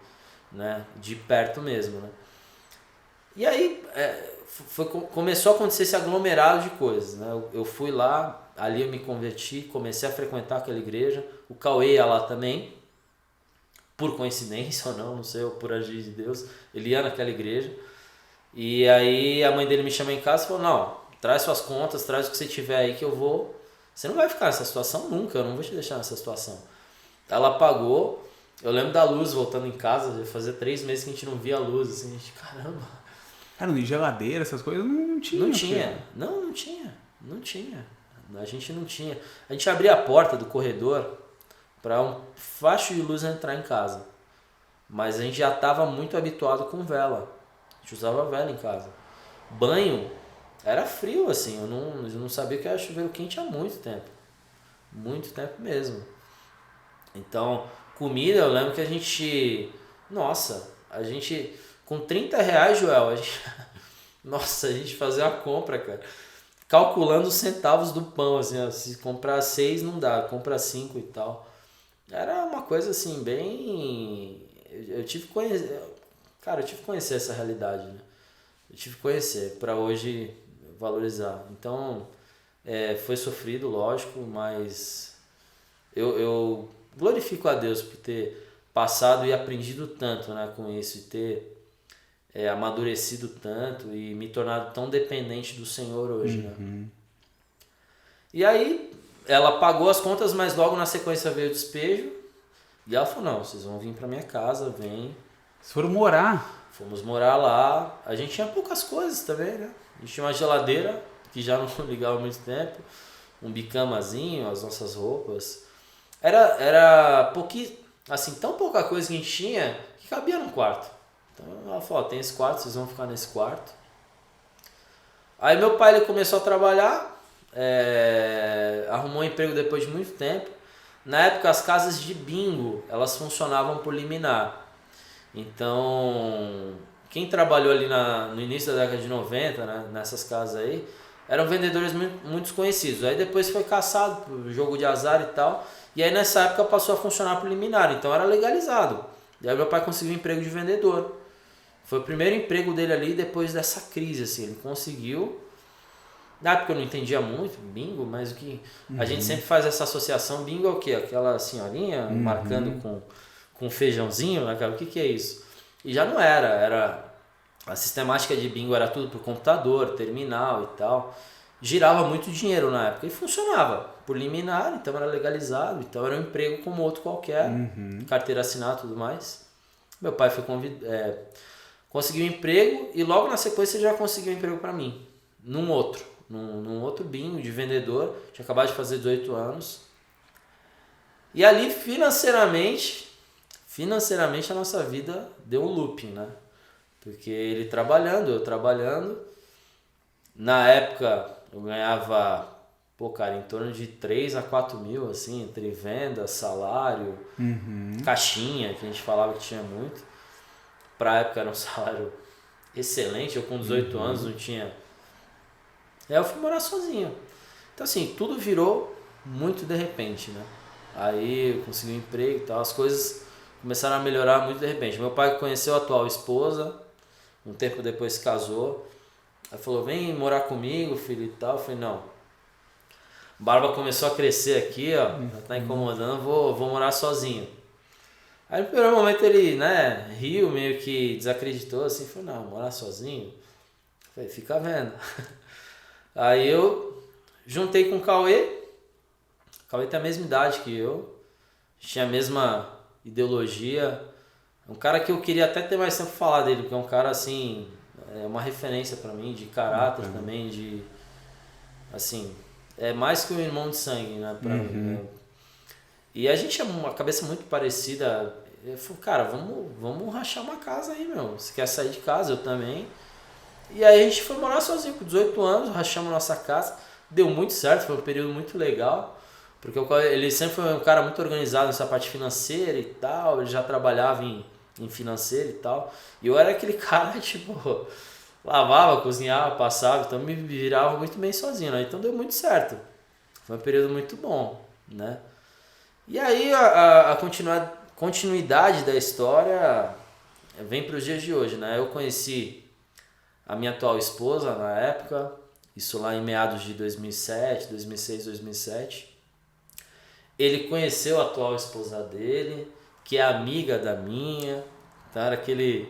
né? De perto mesmo, né? E aí começou a acontecer esse aglomerado de coisas, né? Eu fui lá, ali eu me converti, comecei a frequentar aquela igreja. O Cauê ia lá também, por coincidência ou não sei, ou por agir de Deus. Ele ia naquela igreja. E aí a mãe dele me chamou em casa e falou, não, traz suas contas, traz o que você tiver aí que eu vou... Você não vai ficar nessa situação nunca, eu não vou te deixar nessa situação. Ela pagou, eu lembro da luz voltando em casa, fazia 3 meses que a gente não via a luz, assim, a gente, caramba. Cara, de geladeira, essas coisas não tinha. Não tinha, não tinha. A gente não tinha. A gente abria a porta do corredor para um facho de luz entrar em casa. Mas a gente já estava muito habituado com vela. A gente usava vela em casa. Banho era frio, assim. Eu não sabia que era chuveiro quente há muito tempo. Muito tempo mesmo. Então, comida, eu lembro que a gente... Nossa, a gente... Com 30 reais, Joel, nossa, a gente fazia a compra, cara. Calculando os centavos do pão, assim, ó, se comprar 6 não dá, compra 5 e tal. Era uma coisa assim, bem... Eu tive que conhecer... Cara, eu tive que conhecer essa realidade, né? Eu tive que conhecer para hoje valorizar. Então, foi sofrido, lógico, mas eu glorifico a Deus por ter passado e aprendido tanto, né, com isso, e ter amadurecido tanto e me tornado tão dependente do Senhor hoje, né? E aí, ela pagou as contas, mas logo na sequência veio o despejo. E ela falou, não, vocês vão vir pra minha casa, vem. Vocês foram morar? Fomos morar lá. A gente tinha poucas coisas também, né? A gente tinha uma geladeira, que já não ligava há muito tempo. Um bicamazinho, as nossas roupas. Era pouquinho, assim, tão pouca coisa que a gente tinha que cabia no quarto. Então ela falou, tem esse quarto, vocês vão ficar nesse quarto. Aí meu pai ele começou a trabalhar, arrumou um emprego depois de muito tempo. Na época as casas de bingo, elas funcionavam por liminar. Então, quem trabalhou ali no início da década de 90, né, nessas casas aí, eram vendedores muito desconhecidos. Aí depois foi caçado por jogo de azar e tal. E aí nessa época passou a funcionar por liminar, então era legalizado. E aí meu pai conseguiu um emprego de vendedor. Foi o primeiro emprego dele ali depois dessa crise, assim, ele conseguiu. Na época eu não entendia muito bingo, mas o que a gente sempre faz essa associação, bingo é o quê? Aquela senhorinha marcando com feijãozinho, né? O que é isso? E já não era a sistemática de bingo era tudo por computador, terminal e tal. Girava muito dinheiro na época e funcionava por liminar, então era legalizado, então era um emprego como outro qualquer, carteira assinada e tudo mais. Meu pai foi conseguiu um emprego e logo na sequência ele já conseguiu um emprego para mim, num outro bingo de vendedor, tinha acabado de fazer 18 anos. E ali financeiramente a nossa vida deu um looping, né? Porque ele trabalhando, eu trabalhando. Na época eu ganhava, em torno de 3 a 4 mil, assim, entre venda, salário, caixinha, que a gente falava que tinha muito. Pra época era um salário excelente, eu com 18 anos não tinha... Aí eu fui morar sozinho. Então assim, tudo virou muito de repente, né? Aí eu consegui um emprego e tal, as coisas começaram a melhorar muito de repente. Meu pai conheceu a atual esposa, um tempo depois se casou. Aí falou, vem morar comigo, filho e tal. Eu falei, não. Barba começou a crescer aqui, ó, já tá incomodando, vou morar sozinho. Aí no primeiro momento ele, né, riu, meio que desacreditou, assim, falou, não, morar sozinho? Eu falei, fica vendo. Aí eu juntei com o Cauê. O Cauê tem a mesma idade que eu, tinha a mesma ideologia. Um cara que eu queria até ter mais tempo pra falar dele, porque é um cara assim, uma referência pra mim, de caráter também, de, assim, é mais que um irmão de sangue, né, pra mim, né? E a gente é uma cabeça muito parecida. Eu falei, cara, vamos rachar uma casa aí, meu. Você quer sair de casa? Eu também. E aí a gente foi morar sozinho, com 18 anos, rachamos nossa casa. Deu muito certo, foi um período muito legal. Porque ele sempre foi um cara muito organizado nessa parte financeira e tal. Ele já trabalhava em financeiro e tal. E eu era aquele cara, tipo, lavava, cozinhava, passava. Então me virava muito bem sozinho, né? Então deu muito certo. Foi um período muito bom, né? E aí a continuidade da história vem para os dias de hoje, né? Eu conheci a minha atual esposa na época, isso lá em meados de 2007, 2006, 2007. Ele conheceu a atual esposa dele, que é amiga da minha, então era aquele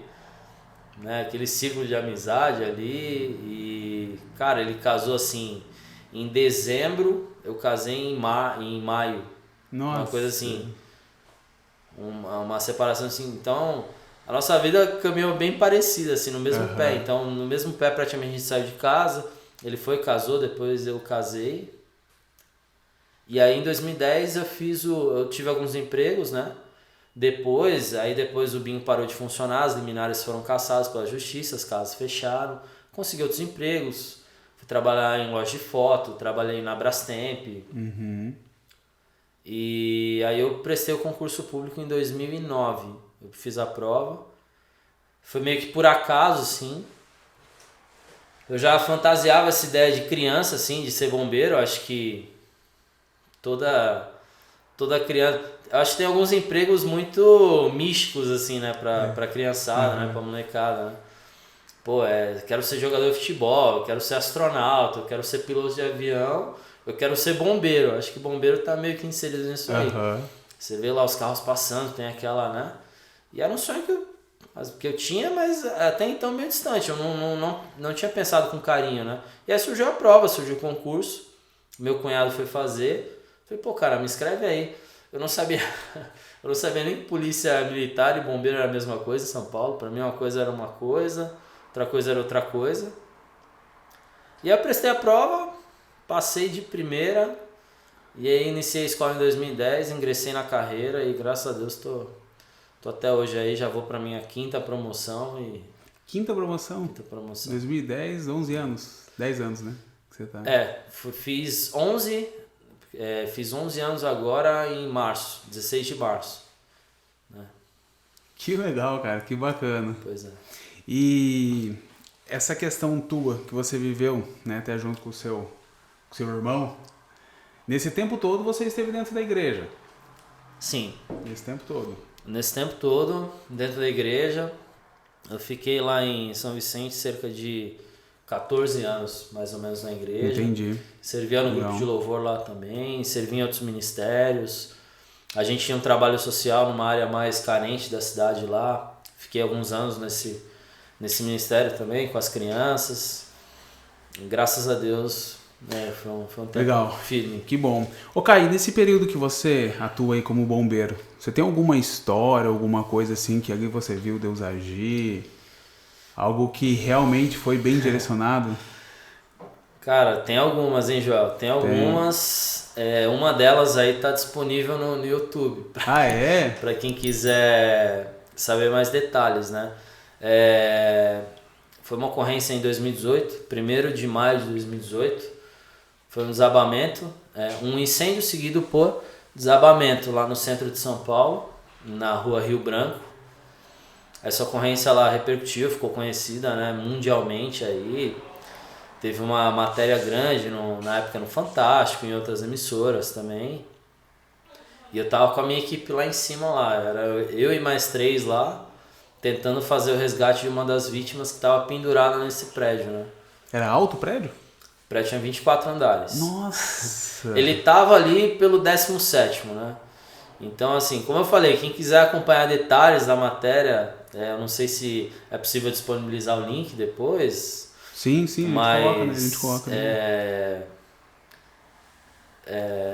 círculo de amizade ali. E, cara, ele casou assim em dezembro, eu casei em maio. Nossa. Uma coisa assim, uma separação assim. Então, a nossa vida caminhou bem parecida, assim, no mesmo pé. Então, no mesmo pé praticamente a gente saiu de casa, ele foi, casou, depois eu casei. E aí em 2010 eu tive alguns empregos, né? Depois o BIM parou de funcionar, as liminares foram cassadas pela justiça, as casas fecharam, consegui outros empregos, fui trabalhar em loja de foto, trabalhei na Brastemp. E aí eu prestei o concurso público em 2009, eu fiz a prova, foi meio que por acaso, assim. Eu já fantasiava essa ideia de criança, assim, de ser bombeiro, acho que toda criança... Acho que tem alguns empregos muito místicos, assim, né, pra criançada, né, pra molecada, né. Pô, quero ser jogador de futebol, eu quero ser astronauta, eu quero ser piloto de avião, eu quero ser bombeiro. Acho que bombeiro tá meio que inserido nisso aí. Você vê lá os carros passando, tem aquela, né. E era um sonho que eu tinha, mas até então meio distante, eu não tinha pensado com carinho, né. E aí surgiu a prova, surgiu o concurso, meu cunhado foi fazer. Falei, pô, cara, me inscreve aí. Eu não sabia nem que polícia militar e bombeiro era a mesma coisa em São Paulo. Pra mim uma coisa era uma coisa, outra coisa era outra coisa. E aí eu prestei a prova, passei de primeira, e aí iniciei a escola em 2010, ingressei na carreira e graças a Deus tô até hoje aí, já vou pra minha quinta promoção. Quinta promoção? 2010, 11 anos. 10 anos, né? Que você tá. Fiz 11 anos agora em março, 16 de março. Né? Que legal, cara, que bacana. Pois é. E essa questão tua que você viveu, né, até junto com o seu irmão, nesse tempo todo você esteve dentro da igreja? Sim. Nesse tempo todo? Nesse tempo todo, dentro da igreja, eu fiquei lá em São Vicente cerca de 14 anos, mais ou menos, na igreja. Entendi. Servia no grupo de louvor lá também, servia em outros ministérios. A gente tinha um trabalho social numa área mais carente da cidade lá. Fiquei alguns anos nesse ministério também, com as crianças. E, graças a Deus, foi um tempo legal, firme. Que bom. Ô, Kai, nesse período que você atua aí como bombeiro, você tem alguma história, alguma coisa assim que ali você viu Deus agir? Algo que realmente foi bem direcionado? Cara, tem algumas, hein, Joel? Tem algumas. Uma delas aí tá disponível no YouTube. Ah, é? Pra quem quiser saber mais detalhes, né? Foi uma ocorrência em 2018, 1º de maio de 2018. Foi um desabamento, um incêndio seguido por desabamento lá no centro de São Paulo, na rua Rio Branco. Essa ocorrência lá repercutiu, ficou conhecida, né, mundialmente aí. Teve uma matéria grande na época no Fantástico, em outras emissoras também. E eu tava com a minha equipe lá em cima lá, era eu e mais 3 lá, tentando fazer o resgate de uma das vítimas que estava pendurada nesse prédio, né. Era alto o prédio? O prédio tinha 24 andares. Nossa! Ele tava ali pelo 17º, né. Então, assim, como eu falei, quem quiser acompanhar detalhes da matéria, eu não sei se é possível disponibilizar o link depois. Sim, mas a gente coloca, né?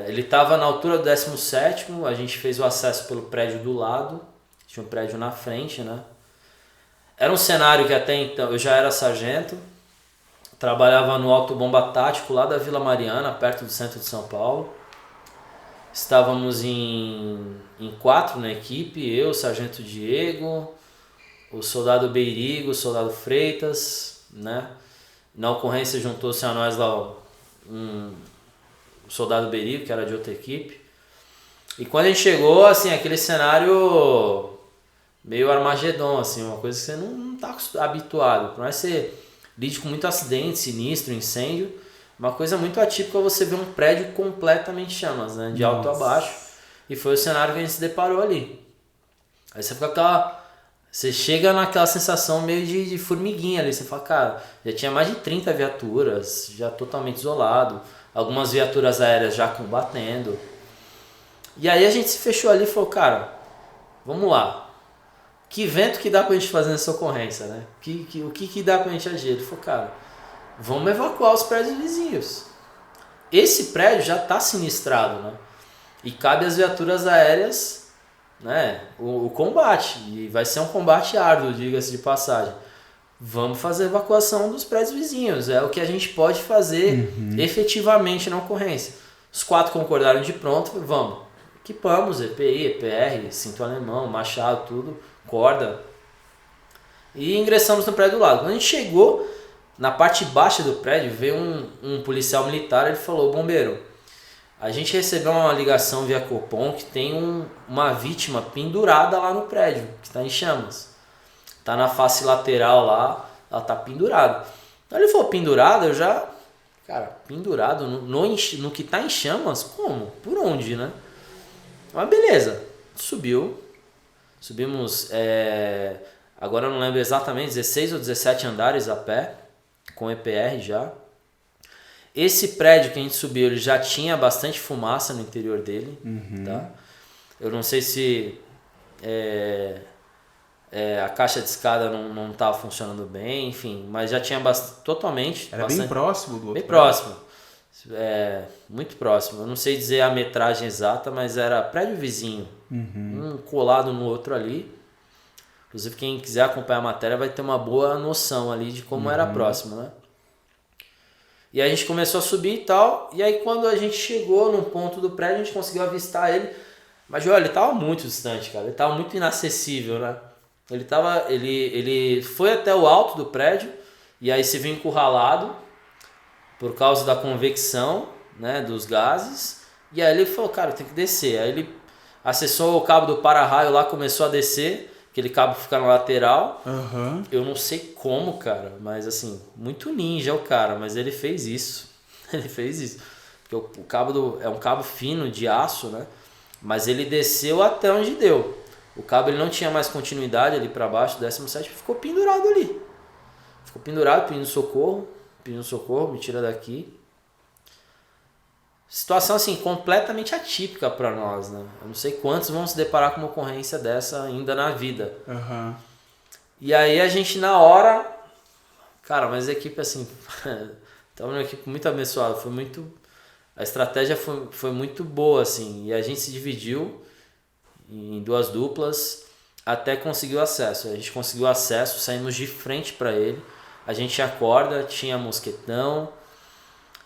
Ele estava na altura do 17º, a gente fez o acesso pelo prédio do lado, tinha um prédio na frente, né? Era um cenário que até então, eu já era sargento, trabalhava no Alto Bomba Tático lá da Vila Mariana, perto do centro de São Paulo. Estávamos em 4 na equipe, eu, o sargento Diego, o soldado Beirigo, o soldado Freitas, né? Na ocorrência juntou-se a nós lá o soldado Beirigo, que era de outra equipe. E quando a gente chegou, assim, aquele cenário meio Armagedon, assim, uma coisa que você não tá habituado. Por mais que você lide com muito acidente, sinistro, incêndio, uma coisa muito atípica é você ver um prédio completamente em chamas, né? De alto a baixo. E foi o cenário que a gente se deparou ali. Aí você fica com aquela você chega naquela sensação meio de formiguinha ali. Você fala, cara, já tinha mais de 30 viaturas, já totalmente isolado. Algumas viaturas aéreas já combatendo. E aí a gente se fechou ali e falou, cara, vamos lá. Que vento que dá pra gente fazer nessa ocorrência, né? O que dá pra gente agir? Ele falou, cara, vamos evacuar os prédios vizinhos. Esse prédio já tá sinistrado, né? E cabe às viaturas aéreas, né, o combate. E vai ser um combate árduo, diga-se de passagem. Vamos fazer a evacuação dos prédios vizinhos. É o que a gente pode fazer efetivamente na ocorrência. Os 4 concordaram de pronto, vamos. Equipamos EPI, EPR, cinto alemão, machado, tudo, corda. E ingressamos no prédio do lado. Quando a gente chegou na parte baixa do prédio, veio um policial militar, ele falou, bombeiro, a gente recebeu uma ligação via Copom que tem uma vítima pendurada lá no prédio, que está em chamas. Está na face lateral lá, ela está pendurada. Então ele falou, pendurada, eu já... Cara, pendurado no que está em chamas? Como? Por onde, né? Mas beleza, subimos, agora eu não lembro exatamente, 16 ou 17 andares a pé, com EPR já. Esse prédio que a gente subiu, ele já tinha bastante fumaça no interior dele, tá? Eu não sei se a caixa de escada não estava funcionando bem, enfim, mas já tinha totalmente... Era bem próximo do outro prédio? Bem próximo, muito próximo. Eu não sei dizer a metragem exata, mas era prédio vizinho, um colado no outro ali. Inclusive, quem quiser acompanhar a matéria vai ter uma boa noção ali de como era próximo, né? E aí a gente começou a subir e tal, e aí quando a gente chegou num ponto do prédio, a gente conseguiu avistar ele, mas olha, ele estava muito distante, cara, ele estava muito inacessível, né? Ele foi até o alto do prédio, e aí se viu encurralado por causa da convecção, né, dos gases, e aí ele falou, cara, tem que descer. Aí ele acessou o cabo do para-raio lá, começou a descer, aquele cabo fica na lateral. Eu não sei como, cara, mas assim, muito ninja o cara, mas ele fez isso. Ele fez isso. Porque o cabo é um cabo fino de aço, né? Mas ele desceu até onde deu. O cabo ele não tinha mais continuidade ali para baixo, 17, ficou pendurado ali. Ficou pendurado, pedindo socorro, me tira daqui. Situação assim, completamente atípica para nós, né? Eu não sei quantos vão se deparar com uma ocorrência dessa ainda na vida. E aí a gente na hora... Cara, mas a equipe assim... Tava uma equipe muito abençoada, a estratégia foi muito boa, assim. E a gente se dividiu em 2 duplas até conseguir o acesso. A gente conseguiu acesso, saímos de frente para ele. A gente tinha corda, tinha mosquetão...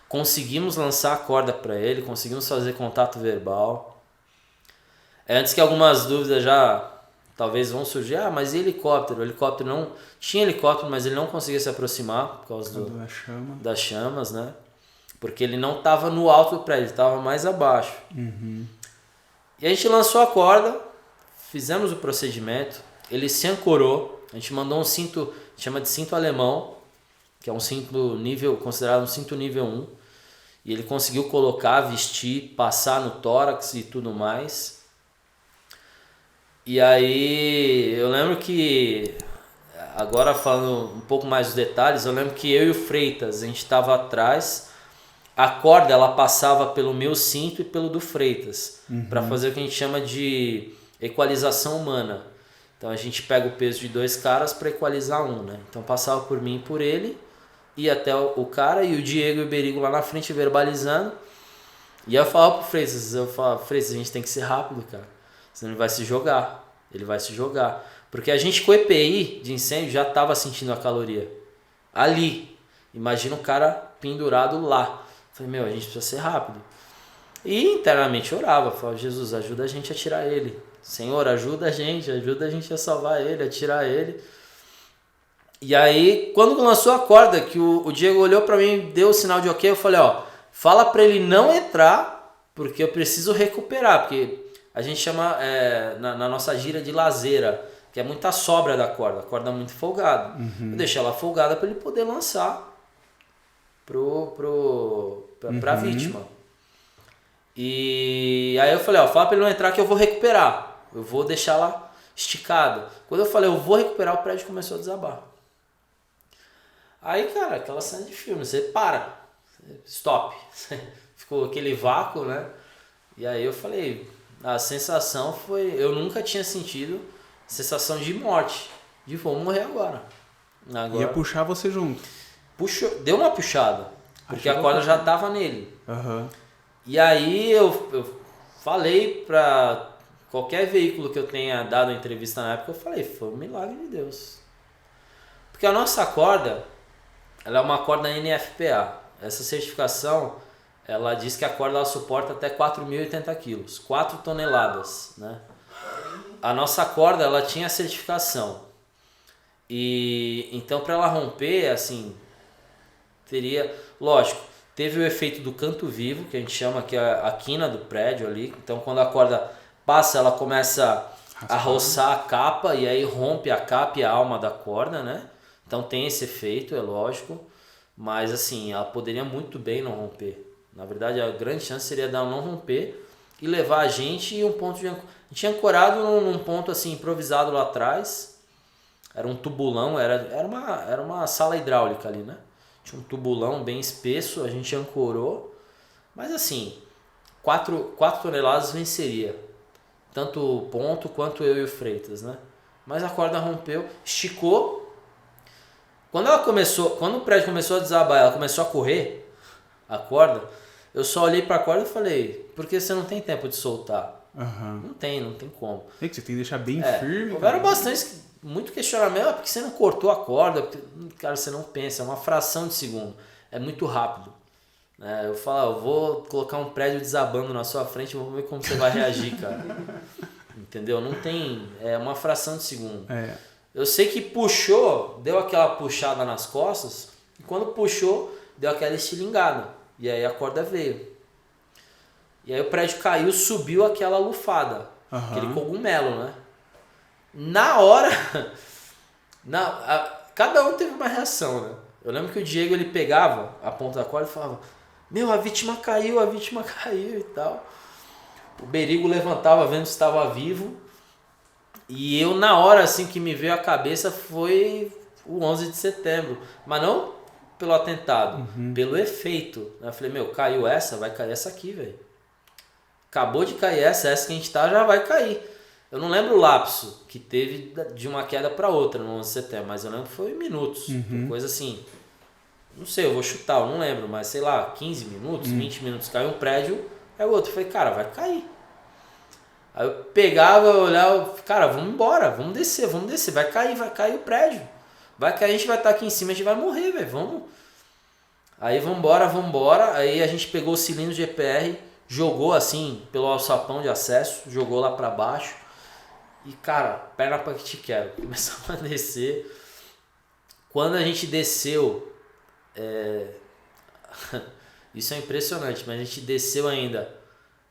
Conseguimos lançar a corda para ele, conseguimos fazer contato verbal. Antes que algumas dúvidas já talvez vão surgir, mas e helicóptero? O helicóptero não... Tinha helicóptero, mas ele não conseguia se aproximar por causa das chamas, né? Porque ele não estava no alto do prédio, ele estava mais abaixo. E a gente lançou a corda, fizemos o procedimento, ele se ancorou, a gente mandou um cinto, chama de cinto alemão, que é um cinto considerado um cinto nível 1. E ele conseguiu colocar, vestir, passar no tórax e tudo mais. E aí eu lembro que, agora falando um pouco mais dos detalhes, eu lembro que eu e o Freitas, a gente estava atrás, a corda ela passava pelo meu cinto e pelo do Freitas, para fazer o que a gente chama de equalização humana. Então a gente pega o peso de 2 caras para equalizar um, né? Então passava por mim e por ele, ia até o cara, e o Diego e o Berigo lá na frente verbalizando. E eu falava pro Freitas, Freitas, a gente tem que ser rápido, cara, senão ele vai se jogar. Porque a gente com EPI de incêndio já tava sentindo a caloria ali. Imagina o cara pendurado lá. Falei, a gente precisa ser rápido. E internamente orava, falava, Jesus, ajuda a gente a tirar ele. Senhor, ajuda a gente a salvar ele, a tirar ele. E aí, quando lançou a corda, que o Diego olhou pra mim, deu o sinal de ok, eu falei, fala pra ele não entrar, porque eu preciso recuperar, porque a gente chama na nossa gíria de lazeira, que é muita sobra da corda, a corda é muito folgada. Eu deixei ela folgada para ele poder lançar pra vítima. E aí eu falei, fala pra ele não entrar que eu vou recuperar, eu vou deixar ela esticado. Quando eu falei, eu vou recuperar, o prédio começou a desabar. Aí, cara, aquela cena de filme, você para, stop. Ficou aquele vácuo, né? E aí eu falei, a sensação foi, eu nunca tinha sentido sensação de morte, de vou morrer agora. Ia puxar você junto. Puxou, deu uma puxada, porque a corda já tava nele. Uhum. E aí eu falei pra qualquer veículo que eu tenha dado entrevista na época, eu falei, foi um milagre de Deus. Porque a nossa corda, ela é uma corda NFPA. Essa certificação, ela diz que a corda ela suporta até 4.080 quilos, 4 toneladas, né? A nossa corda, ela tinha a certificação. E então para ela romper, assim, teria, lógico, teve o efeito do canto vivo, que a gente chama que é a quina do prédio ali. Então quando a corda passa, ela começa a roçar a capa e aí rompe a capa e a alma da corda, né? Então tem esse efeito, é lógico, mas assim, ela poderia muito bem não romper. Na verdade, a grande chance seria dela não romper e levar a gente em um ponto de... A gente tinha ancorado num ponto assim improvisado lá atrás. Era um tubulão, era uma sala hidráulica ali, né? Tinha um tubulão bem espesso, a gente ancorou. Mas assim, 4 toneladas venceria. Tanto o ponto quanto eu e o Freitas, né? Mas a corda rompeu, esticou. Quando o prédio começou a desabar, ela começou a correr, a corda, eu só olhei para a corda e falei, porque você não tem tempo de soltar. Uhum. Não tem como. É que você tem que deixar bem firme. Houveram muito questionamento, porque você não cortou a corda, porque, cara, você não pensa, é uma fração de segundo, é muito rápido. Eu falo, eu vou colocar um prédio desabando na sua frente, vamos ver como você vai reagir, cara. Entendeu? Não tem, é uma fração de segundo. Eu sei que puxou, deu aquela puxada nas costas, e quando puxou, deu aquela estilingada, e aí a corda veio. E aí o prédio caiu, subiu aquela lufada, aquele cogumelo, né? Na hora, cada um teve uma reação, né? Eu lembro que o Diego, ele pegava a ponta da corda e falava, a vítima caiu e tal. O Berigo levantava vendo se estava vivo. E eu, na hora assim que me veio à cabeça, foi o 11 de setembro. Mas não pelo atentado, pelo efeito. Eu falei, caiu essa, vai cair essa aqui, velho. Acabou de cair essa que a gente tá, já vai cair. Eu não lembro o lapso que teve de uma queda para outra no 11 de setembro, mas eu lembro que foi minutos. Coisa assim, não sei, eu vou chutar, eu não lembro, mas sei lá, 15 minutos, 20 minutos, caiu um prédio, aí o outro, eu falei, cara, vai cair. Aí eu pegava, eu olhava, cara, vamos embora, vamos descer, vai cair o prédio. Vai cair, a gente vai estar aqui em cima, a gente vai morrer, velho, vamos. Aí vambora, aí a gente pegou o cilindro de EPR, jogou assim, pelo alçapão de acesso, jogou lá pra baixo. E cara, perna pra que te quero, começamos a descer. Quando a gente desceu, isso é impressionante, mas a gente desceu ainda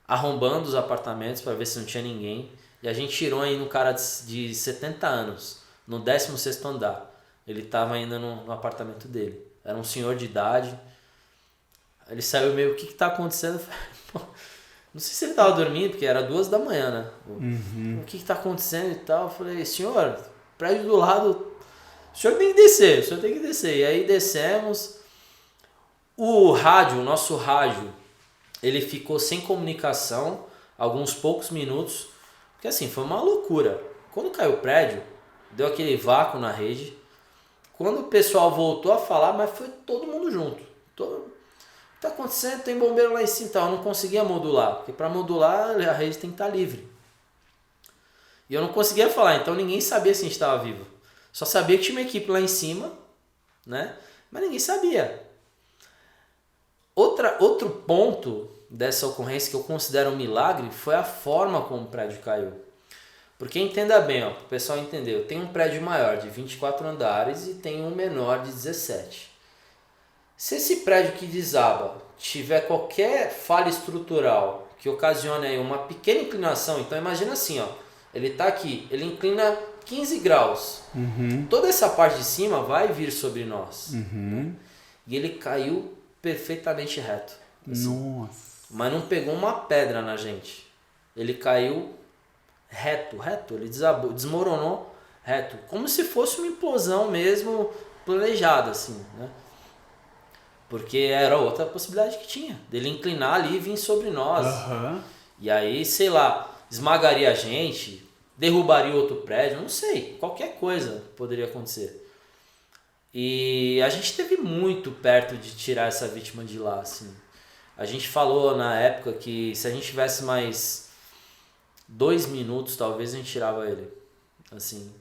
arrombando os apartamentos para ver se não tinha ninguém. E a gente tirou ainda um cara de 70 anos, no 16º andar. Ele estava ainda no apartamento dele. Era um senhor de idade. Ele saiu meio, o que está acontecendo? Eu falei, pô, não sei se ele estava dormindo, porque era 2 da manhã, né? O que está acontecendo e tal? Eu falei, senhor, prédio do lado, o senhor tem que descer, E aí descemos. O nosso rádio, ele ficou sem comunicação alguns poucos minutos, porque assim, foi uma loucura. Quando caiu o prédio, deu aquele vácuo na rede. Quando o pessoal voltou a falar, mas foi todo mundo junto. O que está acontecendo? Tem bombeiro lá em cima. Então, eu não conseguia modular, porque para modular a rede tem que estar livre. E eu não conseguia falar, então ninguém sabia se a gente estava vivo. Só sabia que tinha uma equipe lá em cima, né? Mas ninguém sabia. Outro ponto dessa ocorrência que eu considero um milagre foi a forma como o prédio caiu. Porque entenda bem, para o pessoal entender, eu tenho um prédio maior de 24 andares e tenho um menor de 17. Se esse prédio que desaba tiver qualquer falha estrutural que ocasione aí uma pequena inclinação, então imagina assim, ele está aqui, ele inclina 15 graus. Toda essa parte de cima vai vir sobre nós. Né? E ele caiu perfeitamente reto. Assim. Nossa. Mas não pegou uma pedra na gente. Ele caiu reto, ele desabou, desmoronou reto, como se fosse uma implosão mesmo planejada, assim, né? Porque era outra possibilidade que tinha, dele inclinar ali e vir sobre nós. E aí, sei lá, esmagaria a gente, derrubaria outro prédio, não sei, qualquer coisa poderia acontecer. E a gente esteve muito perto de tirar essa vítima de lá, assim. A gente falou na época que se a gente tivesse mais 2 minutos, talvez a gente tirava ele, assim.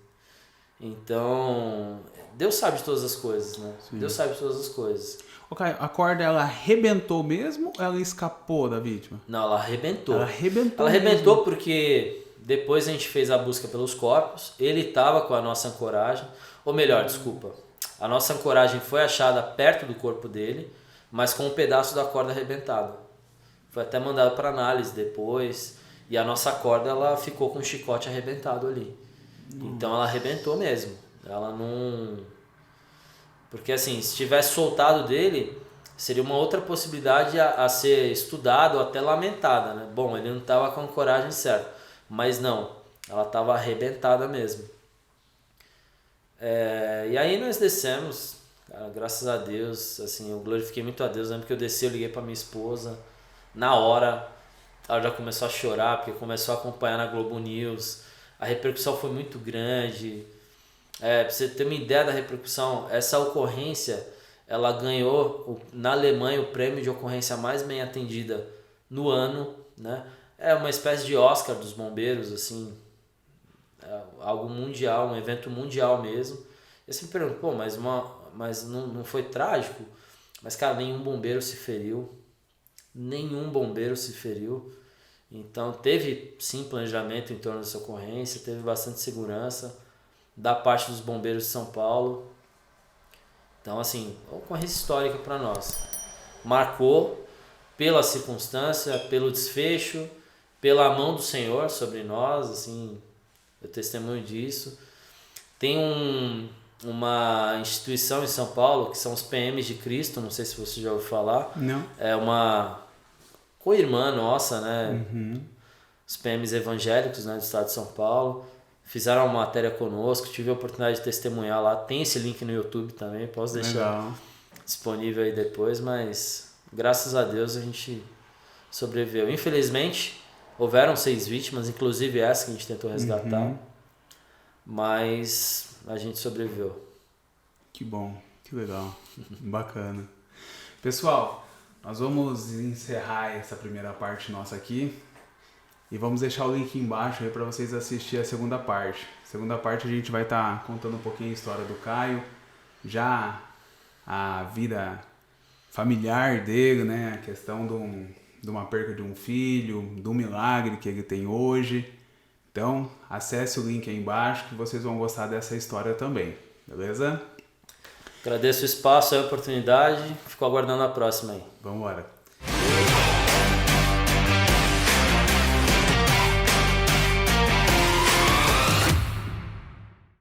Então, Deus sabe de todas as coisas, né? Sim. Deus sabe de todas as coisas. Ô, Caio, a corda, ela arrebentou mesmo ou ela escapou da vítima? Não, ela arrebentou. Ela arrebentou mesmo. Porque depois a gente fez a busca pelos corpos, ele estava com a nossa ancoragem, ou melhor, desculpa, a nossa ancoragem foi achada perto do corpo dele, mas com um pedaço da corda arrebentado. Foi até mandado para análise depois, e a nossa corda ela ficou com o chicote arrebentado ali. Então ela arrebentou mesmo. Ela não... Porque assim, se tivesse soltado dele, seria uma outra possibilidade a ser estudada ou até lamentada, né? Bom, ele não estava com a ancoragem certa, mas não, ela estava arrebentada mesmo. E aí nós descemos, cara, graças a Deus, assim, eu glorifiquei muito a Deus. Lembro que eu desci, eu liguei para minha esposa, na hora ela já começou a chorar, porque começou a acompanhar na Globo News, a repercussão foi muito grande. Pra você ter uma ideia da repercussão, essa ocorrência, ela ganhou na Alemanha o prêmio de ocorrência mais bem atendida no ano, né? É uma espécie de Oscar dos bombeiros, assim, algo mundial, um evento mundial mesmo. Eu sempre pergunto, pô, mas não foi trágico? Mas, cara, nenhum bombeiro se feriu. Então, teve sim planejamento em torno dessa ocorrência, teve bastante segurança da parte dos bombeiros de São Paulo. Então, assim, ocorrência histórica para nós. Marcou pela circunstância, pelo desfecho, pela mão do Senhor sobre nós, assim, eu testemunho disso. Tem uma instituição em São Paulo, que são os PMs de Cristo, não sei se você já ouviu falar. Não. É uma co-irmã nossa, né? Os PMs evangélicos, né, do estado de São Paulo. Fizeram uma matéria conosco, tive a oportunidade de testemunhar lá. Tem esse link no YouTube também, posso deixar disponível aí depois, mas graças a Deus a gente sobreviveu. Infelizmente, houveram 6 vítimas, inclusive essa que a gente tentou resgatar, mas a gente sobreviveu. Que bom, que legal, bacana. Pessoal, nós vamos encerrar essa primeira parte nossa aqui. E vamos deixar o link embaixo aí para vocês assistirem a segunda parte. Segunda parte a gente vai estar contando um pouquinho a história do Caio, já a vida familiar dele, né? A questão de uma perca de um filho, do milagre que ele tem hoje. Então, acesse o link aí embaixo que vocês vão gostar dessa história também, beleza? Agradeço o espaço e a oportunidade, fico aguardando a próxima aí. Vamos embora.